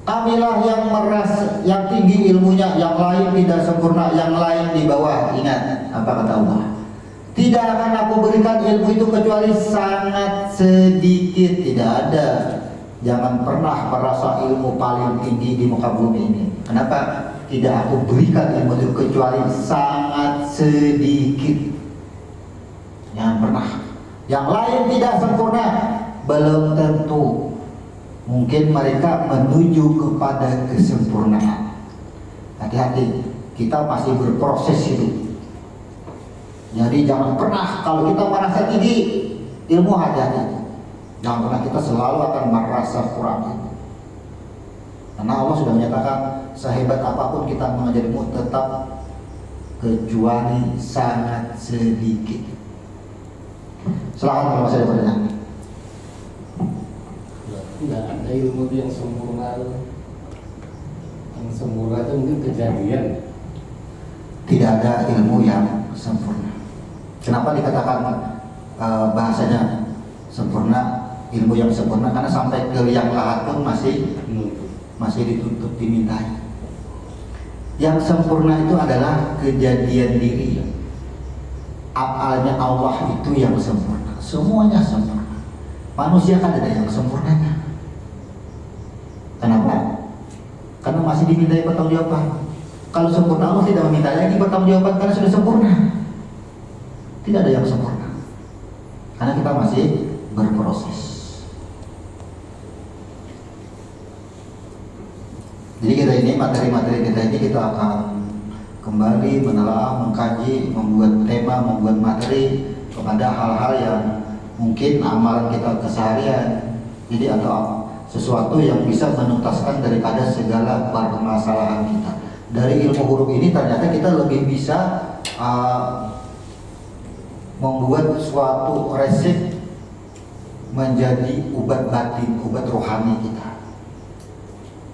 kamilah yang merasa, yang tinggi ilmunya, yang lain tidak sempurna, yang lain di bawah. Ingat apa kata Allah? Tidak akan aku berikan ilmu itu kecuali sangat sedikit. Tidak ada. Jangan pernah merasa ilmu paling tinggi di muka bumi ini. Kenapa? Tidak aku berikan ilmu itu kecuali sangat sedikit. Jangan pernah. Yang lain tidak sempurna, belum tentu. Mungkin mereka menuju kepada kesempurnaan. Hati-hati, kita masih berproses hidup. Jadi jangan pernah kalau kita merasa tinggi ilmu, hati-hati. Jangan pernah, kita selalu akan merasa kurang. Karena Allah sudah menyatakan sehebat apapun kita mengajar ilmu tetap kecuali sangat sedikit. Silahkan kalau masih ada pertanyaan. Tidak ada ilmu yang sempurna. Yang sempurna itu mungkin kejadian. Tidak ada ilmu yang sempurna. Kenapa dikatakan bahasanya sempurna, ilmu yang sempurna? Karena sampai ke yang lahat pun masih dituntut, dimintai. Yang sempurna itu adalah kejadian diri. Afalnya Allah itu yang sempurna. Semuanya sempurna. Manusia kan ada yang sempurnanya. Kenapa? karena masih dimintai pertanggungjawaban. Kalau sempurna, Allah tidak meminta lagi pertanggungjawaban karena sudah sempurna. Tidak ada yang sempurna, karena kita masih berproses. Jadi kita ini, materi-materi kita ini, kita akan kembali menelaah, mengkaji, membuat tema, membuat materi kepada hal-hal yang mungkin amalan kita keseharian. Jadi atau sesuatu yang bisa menuntaskan daripada segala permasalahan kita. Dari ilmu huruf ini ternyata kita lebih bisa membuat suatu resep menjadi obat batin, obat rohani kita.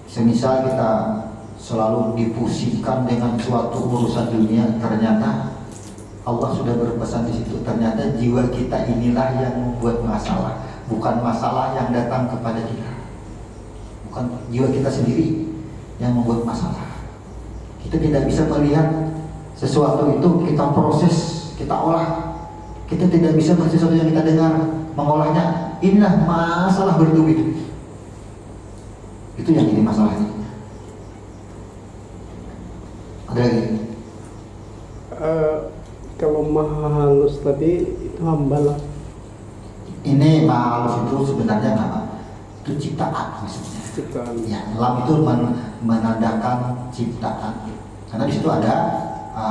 Semisal kita selalu dipusingkan dengan suatu urusan dunia, ternyata Allah sudah berpesan di situ. Ternyata jiwa kita inilah yang membuat masalah, bukan masalah yang datang kepada kita. Bukan jiwa kita sendiri yang membuat masalah. Kita tidak bisa melihat sesuatu itu kita proses, kita olah. Kita tidak bisa melihat sesuatu yang kita dengar, mengolahnya. Inilah masalah bertubi-tubi. Itu yang jadi masalahnya. Ada lagi? Kalau maha halus tadi itu hamba lah. Ini maha halus itu sebenarnya apa? Itu ciptaan maksudnya. Ciptaan. Ya, lam itu menandakan ciptaan. Karena di situ ada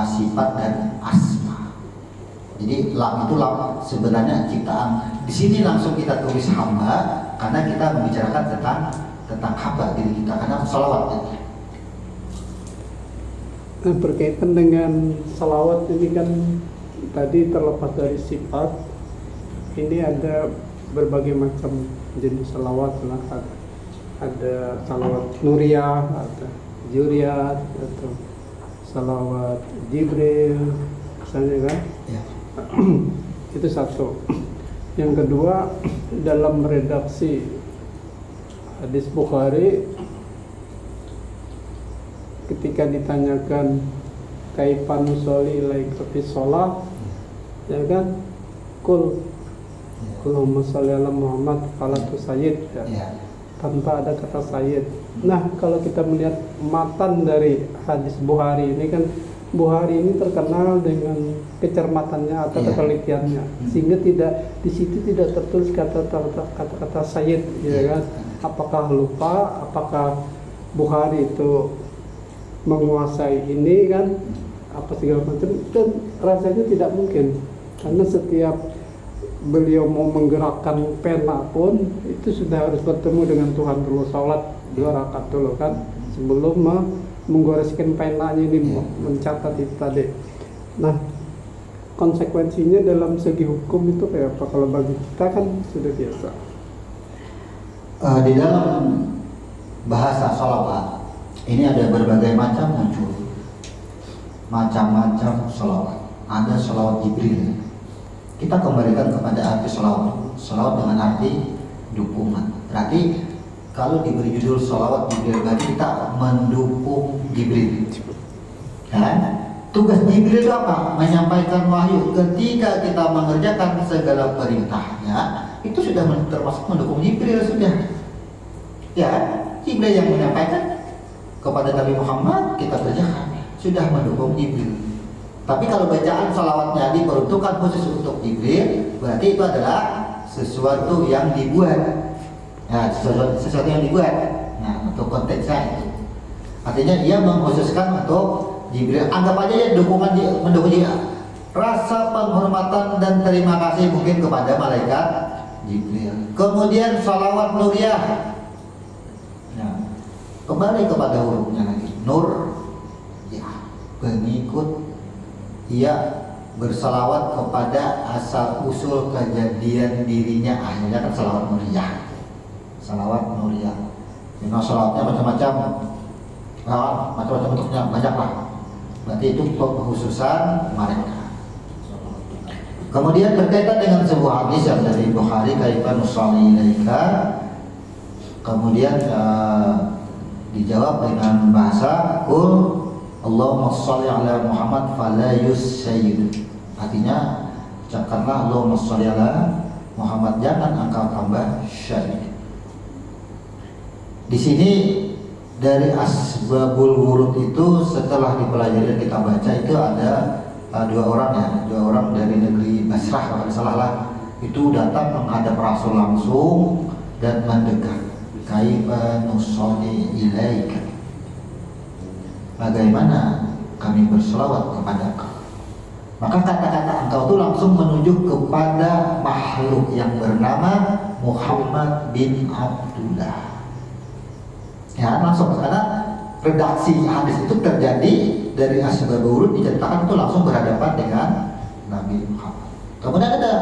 sifat dan asma. Jadi lam itu lam sebenarnya ciptaan. Di sini langsung kita tulis hamba karena kita membicarakan tentang hamba diri kita, karena salawat itu. Nah, berkaitan dengan salawat ini kan tadi terlepas dari sifat, ini ada berbagai macam jenis salawat. Ada salawat nuriyah, ada juriyat, atau salawat Jibril, misalnya kan? Ya. Itu satu. Yang kedua, dalam redaksi hadis Bukhari, ketika ditanyakan kaifan nusolli ilaika fi sholat, ya kan, Allahumma sholli ala Muhammad falatu sayyid, ya. Tanpa ada kata sayyid. Nah, kalau kita melihat matan dari hadis Bukhari ini kan, Bukhari ini terkenal dengan kecermatannya atau ketelitiannya, sehingga di situ tidak tertulis kata sayyid, ya kan? Apakah lupa, apakah Bukhari itu menguasai ini kan, apa segala macam, dan rasanya tidak mungkin, karena setiap beliau mau menggerakkan pena pun itu sudah harus bertemu dengan Tuhan dulu, sholat 2 rakaat dulu kan, sebelum menggoreskan penanya ini, mencatat itu tadi. Nah, konsekuensinya dalam segi hukum itu kayak apa? Kalau bagi kita kan sudah biasa. Di dalam bahasa sholawat ini ada berbagai macam muncul, macam-macam sholawat. Ada sholawat Jibril. Kita kembalikan kepada arti sholawat. Sholawat dengan arti dukungan. Berarti kalau diberi judul sholawat Jibril, berarti kita mendukung Jibril. Kan? Tugas Jibril itu apa? Menyampaikan wahyu. Ketika kita mengerjakan segala perintahnya, itu sudah termasuk mendukung Jibril sudah. Ya, Jibril yang menyampaikan kepada Nabi Muhammad, kita kerjakan, sudah mendukung Jibril. Tapi kalau bacaan salawatnya diperuntukkan khusus untuk Jibril, berarti itu adalah sesuatu yang dibuat. Nah, sesuatu yang dibuat. Nah, untuk konteksnya itu. Artinya dia mengkhususkan untuk Jibril. Anggap aja ya mendukung dia. Rasa penghormatan dan terima kasih mungkin kepada malaikat Jibril. Kemudian salawat nuriyah. Nah, kembali kepada hurufnya lagi. Nur, ya, pengikut. Ia bersalawat kepada asal usul kejadian dirinya, akhirnya kan salawat nuriyah. Salawat nuriyah. Memang salawatnya macam-macam, macam-macam bentuknya, banyak lah. Berarti itu pengkhususan mereka. Kemudian berkaitan dengan sebuah hadis yang dari Bukhari, kaifan nusolli ilaika. Kemudian dijawab dengan bahasa Allahumma sholli ala Muhammad fala yusayyid. Artinya ucapkanlah Allahumma sholli ala Muhammad, jangan engkau tambah syahid. Di sini dari asbabul wurud itu setelah dipelajari dan kita baca itu ada dua orang dari negeri Basrah kalau salah lah, itu datang menghadap Rasul langsung dan mendekat. Kaifa nusolli ilaika, bagaimana kami berselawat kepada engkau. Maka kata-kata engkau itu langsung menunjuk kepada makhluk yang bernama Muhammad bin Abdullah. Ya, langsung, karena redaksi hadis itu terjadi dari asbabul wurud, diceritakan itu langsung berhadapan dengan Nabi Muhammad. Kemudian ada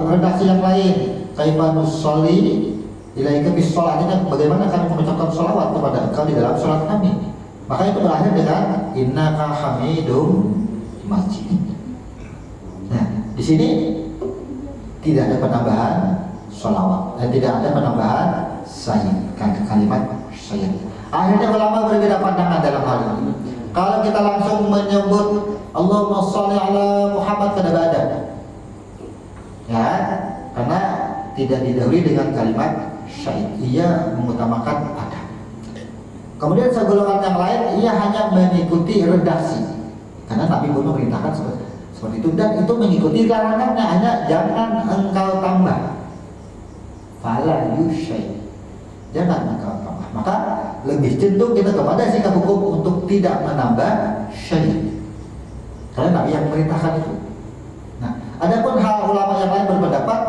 redaksi yang lain, kaifa nusolli ilaika bis shalah, bagaimana kami mengucapkan sholawat kepada engkau di dalam sholat kami. Maka itu berakhir dengan innaka hamidum majid. Nah, di sini tidak ada penambahan sholawat dan tidak ada penambahan sayyid, kalimat sayyid. Akhirnya ulama berbeda pandangan dalam hal ini. Kalau kita langsung menyebut Allahumma sholli ala Muhammad kada ada, ya, karena tidak didahului dengan kalimat syahid, ia mengutamakan adab. Kemudian segolongan yang lain ia hanya mengikuti redaksi, karena Nabi pun memerintahkan seperti itu, dan itu mengikuti larangannya, hanya jangan engkau tambah, fala yusyai, jangan engkau tambah. Maka lebih cenderung kita kepada sikap hukum untuk tidak menambah syahid, karena Nabi yang memerintahkan itu. Nah, adapun hal ulama yang lain berpendapat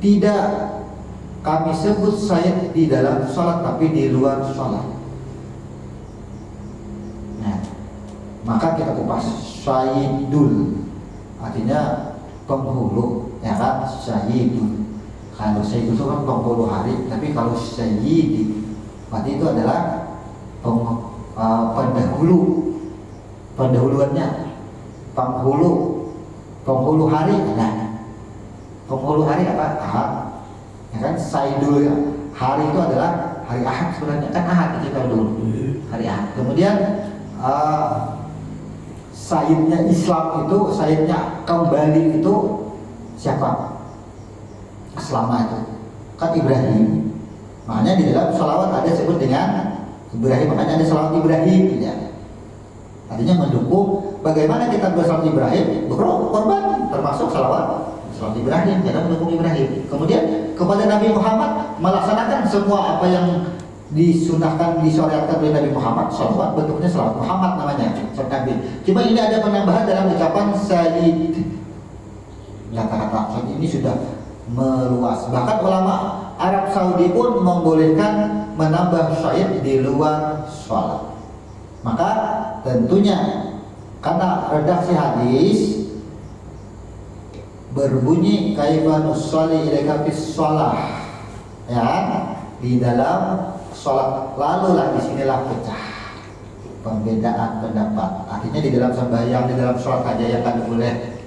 tidak kami sebut syahid di dalam sholat tapi di luar sholat. Nah, maka kita kupas syahidul, artinya penghulu, ya kan, syahidul. Kalau syahid itu kan penghulu hari, tapi kalau syahid berarti itu adalah pendahuluannya, penghulu hari. Nah, penghulu hari apa? Ahad, ya kan? Saidul hari itu adalah hari Ahad sebenarnya, kan Ahad kita dulu, hari Ahad. Kemudian saidnya Islam itu, saidnya kembali itu siapa? Selama itu kan Ibrahim. Makanya di dalam sholawat ada sebut dengan Ibrahim, makanya ada sholawat Ibrahim, ya. Artinya mendukung bagaimana kita bersholawat Ibrahim, berkorban, termasuk sholawat Ibrahim, karena mendukung Ibrahim. Kemudian kepada Nabi Muhammad melaksanakan semua apa yang disunahkan, disyariatkan oleh Nabi Muhammad. Sholawat bentuknya sholawat Muhammad namanya, sholawat Nabi. Cuma ini ada penambahan dalam ucapan sayyid. Kata-kata sayyid ini sudah meluas. Bahkan ulama Arab Saudi pun membolehkan menambah syahid di luar sholat. Maka tentunya karena redaksi hadis berbunyi kaifa nusolli ilaika fis shalah, ya, di dalam sholat, lalulah disinilah pecah pembedaan pendapat. Artinya di dalam sembahyang, di dalam sholat aja yang kan boleh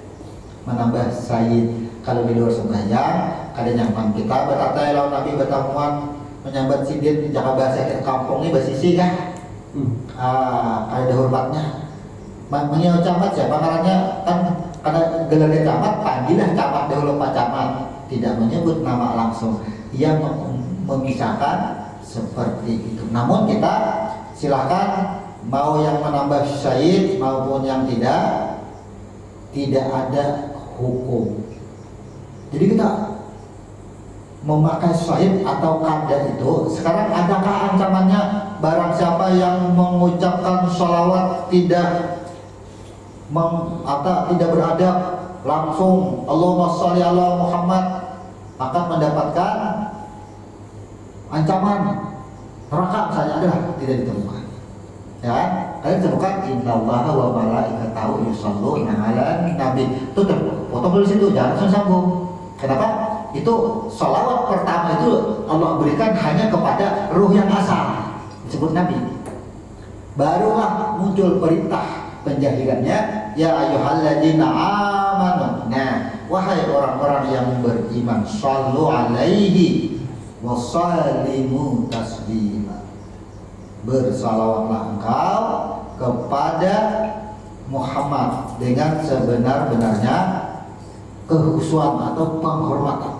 menambah sayyid. Kalau di luar sembahyang, kadang yang kita berkata lawan Nabi bertamuan menyambat sidin jaka bahasa kampung ini basisi kah? Ada hormatnya. Mengiau camat siapa karena kan karena gelarnya camat, panggillah camat dahulu Pak Camat. Tidak menyebut nama langsung. Ia memisahkan seperti itu. Namun kita silakan mau yang menambah syahid maupun yang tidak ada hukum. Jadi kita memakai syahid atau kada itu sekarang adakah ancamannya? Barang siapa yang mengucapkan sholawat tidak beradab langsung Allahumma sholli ala Muhammad akan mendapatkan ancaman neraka misalnya, adalah tidak ditemukan. Ya, kalian ditemukan innallaha wa malaikatahu yusholluna 'alan nabi. Itu terpotong dari situ, jangan sambung. Kenapa? Itu sholawat pertama itu Allah berikan hanya kepada ruh yang asal, disebut Nabi. Barulah muncul perintah penjahilannya, ya ayyuhalladzina amanu. Nah, wahai orang-orang yang beriman, shallu alaihi wa sallimu taslima. Bersalawatlah engkau kepada Muhammad dengan sebenar-benarnya kekhusyuan atau penghormatan.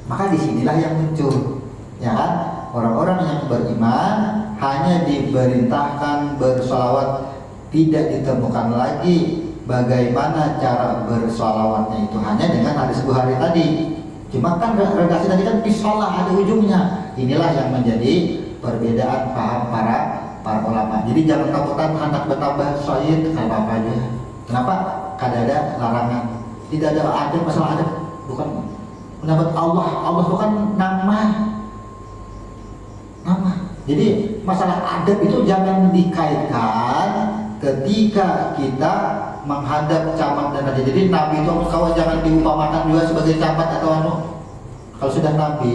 Maka disinilah yang muncul, ya kan? orang-orang yang beriman hanya diperintahkan bersolawat, tidak ditemukan lagi bagaimana cara bersolawatnya itu hanya dengan hadis Bukhari tadi. Cuma kan redaksi tadi kan bisolah ada ujungnya. Inilah yang menjadi perbedaan paham para ulama. Jadi jangan takutan hendak bertambah syahid kalau apa aja. Kenapa? Kada ada larangan. Tidak ada masalah adab. Bukan mendapat Allah bukan nama. Jadi masalah adab itu jangan dikaitkan ketika kita menghadap camat dan raja. Jadi Nabi itu kawan jangan diumpamakan juga sebagai camat atau anu. Kalau sudah Nabi,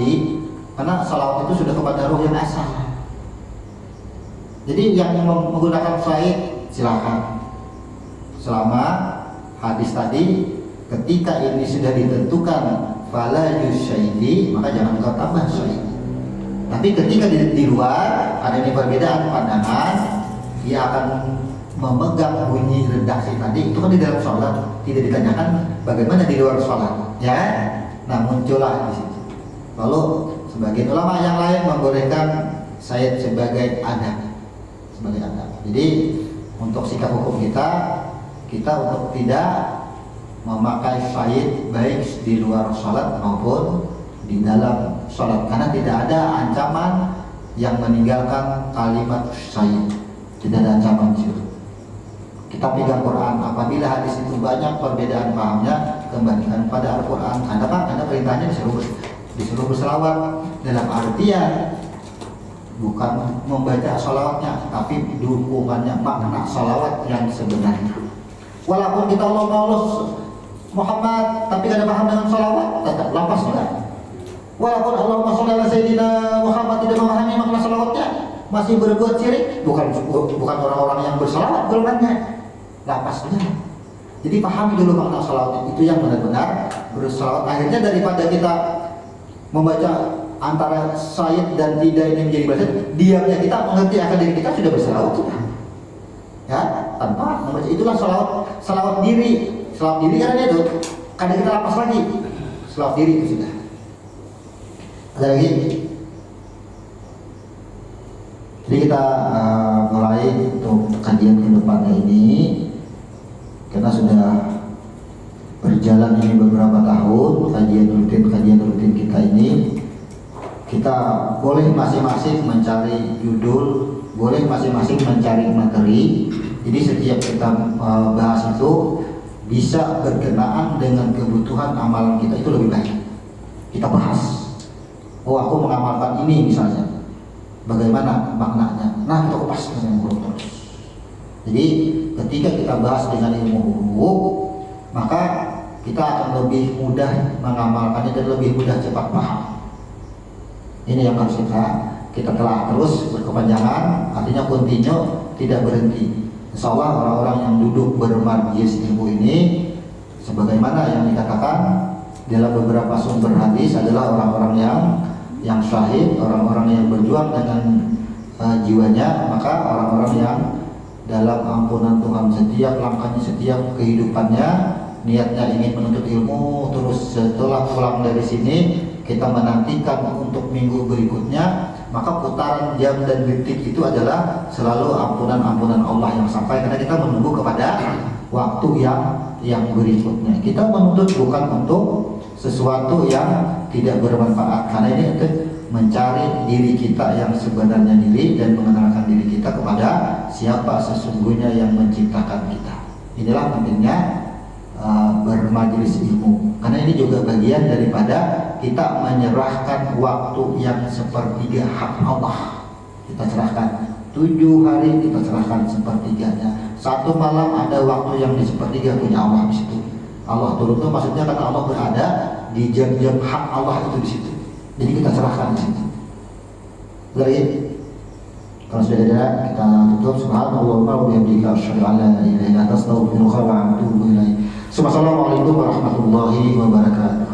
karena salawat itu sudah kepada ruh yang asal. Jadi yang menggunakan syahid silakan. Selama hadis tadi ketika ini sudah ditentukan fala yusyahidi, maka jangan kau tambah syahid. Tapi ketika di luar ada ini perbedaan pandangan, dia akan memegang bunyi redaksi tadi itu kan di dalam sholat, tidak ditanyakan bagaimana di luar sholat, ya. Nah muncullah di situ. Lalu sebagian ulama yang lain membolehkan syahid sebagai adab. Jadi untuk sikap hukum kita untuk tidak memakai syahid baik di luar sholat maupun di dalam sholat, karena tidak ada ancaman yang meninggalkan kalimat syahid, tidak ada ancaman itu. Kita pegang Quran, apabila hadis itu banyak perbedaan pahamnya, kembalikan pada Al-Quran. Karena perintahnya disuruh berselawat dalam artian bukan membaca sholawatnya, tapi dukungannya, makna sholawat yang sebenarnya. Walaupun kita Allah Muhammad, tapi tidak paham dengan sholawat, tetap lapas juga. Walaupun Allahumma sholli ala Sayyidina Muhammad tidak memahami makna sholawatnya, masih berbuat syirik, bukan orang-orang yang berselawat golongannya, lapas juga. Jadi pahami dulu makna sholawatnya, itu yang benar-benar berselawat. Akhirnya daripada kita membaca antara syahid dan tidak ini menjadi bahasa, diamnya kita mengerti akan diri kita sudah berselawat sudah. Ya, tanpa membaca itulah selawat diri karena itu kadang kita lapas lagi selawat diri itu sudah. Ada lagi? Jadi kita mulai untuk kajian ke depannya ini, karena sudah berjalan ini beberapa tahun kajian rutin kita ini. Kita boleh masing-masing mencari judul, boleh masing-masing mencari materi. Jadi setiap kita bahas itu bisa berkenaan dengan kebutuhan amalan kita, itu lebih baik. Kita bahas. Oh, aku mengamalkan ini misalnya, bagaimana maknanya? Nah, kita kupas dengan huruf terus. Jadi ketika kita bahas dengan ilmu huruf, maka kita akan lebih mudah mengamalkannya dan lebih mudah cepat paham. Ini yang harus kita telah terus berkepanjangan, artinya continue, tidak berhenti. Insya Allah orang-orang yang duduk bermajlis ilmu ini, sebagaimana yang dikatakan dalam beberapa sumber hadis, adalah orang-orang yang syahid, orang-orang yang berjuang dengan jiwanya. Maka orang-orang yang dalam ampunan Tuhan setiap langkahnya, setiap kehidupannya, niatnya ingin menuntut ilmu. Terus setelah pulang dari sini, kita menantikan untuk minggu berikutnya, maka putaran jam dan detik itu adalah selalu ampunan Allah yang sampai, karena kita menunggu kepada waktu yang berikutnya. Kita menuntut bukan untuk sesuatu yang tidak bermanfaat, karena ini untuk mencari diri kita yang sebenarnya diri dan mengenalkan diri kita kepada siapa sesungguhnya yang menciptakan kita. Inilah pentingnya bermajelis ilmu, karena ini juga bagian daripada kita menyerahkan waktu yang sepertiga hak Allah. Kita serahkan 7 hari, kita serahkan sepertiganya. 1 malam ada waktu yang di sepertiga punya Allah di situ. Allah turun itu maksudnya karena Allah berada di jam-jam hak Allah itu di situ. Jadi kita serahkan di situ. Lagi, kalau sudah ada kita tutup. Subhanallah wa bihamdihi asyhadu an la ilaha illa anta astaghfiruka wa atubu ilaik. Assalamualaikum warahmatullahi wabarakatuh.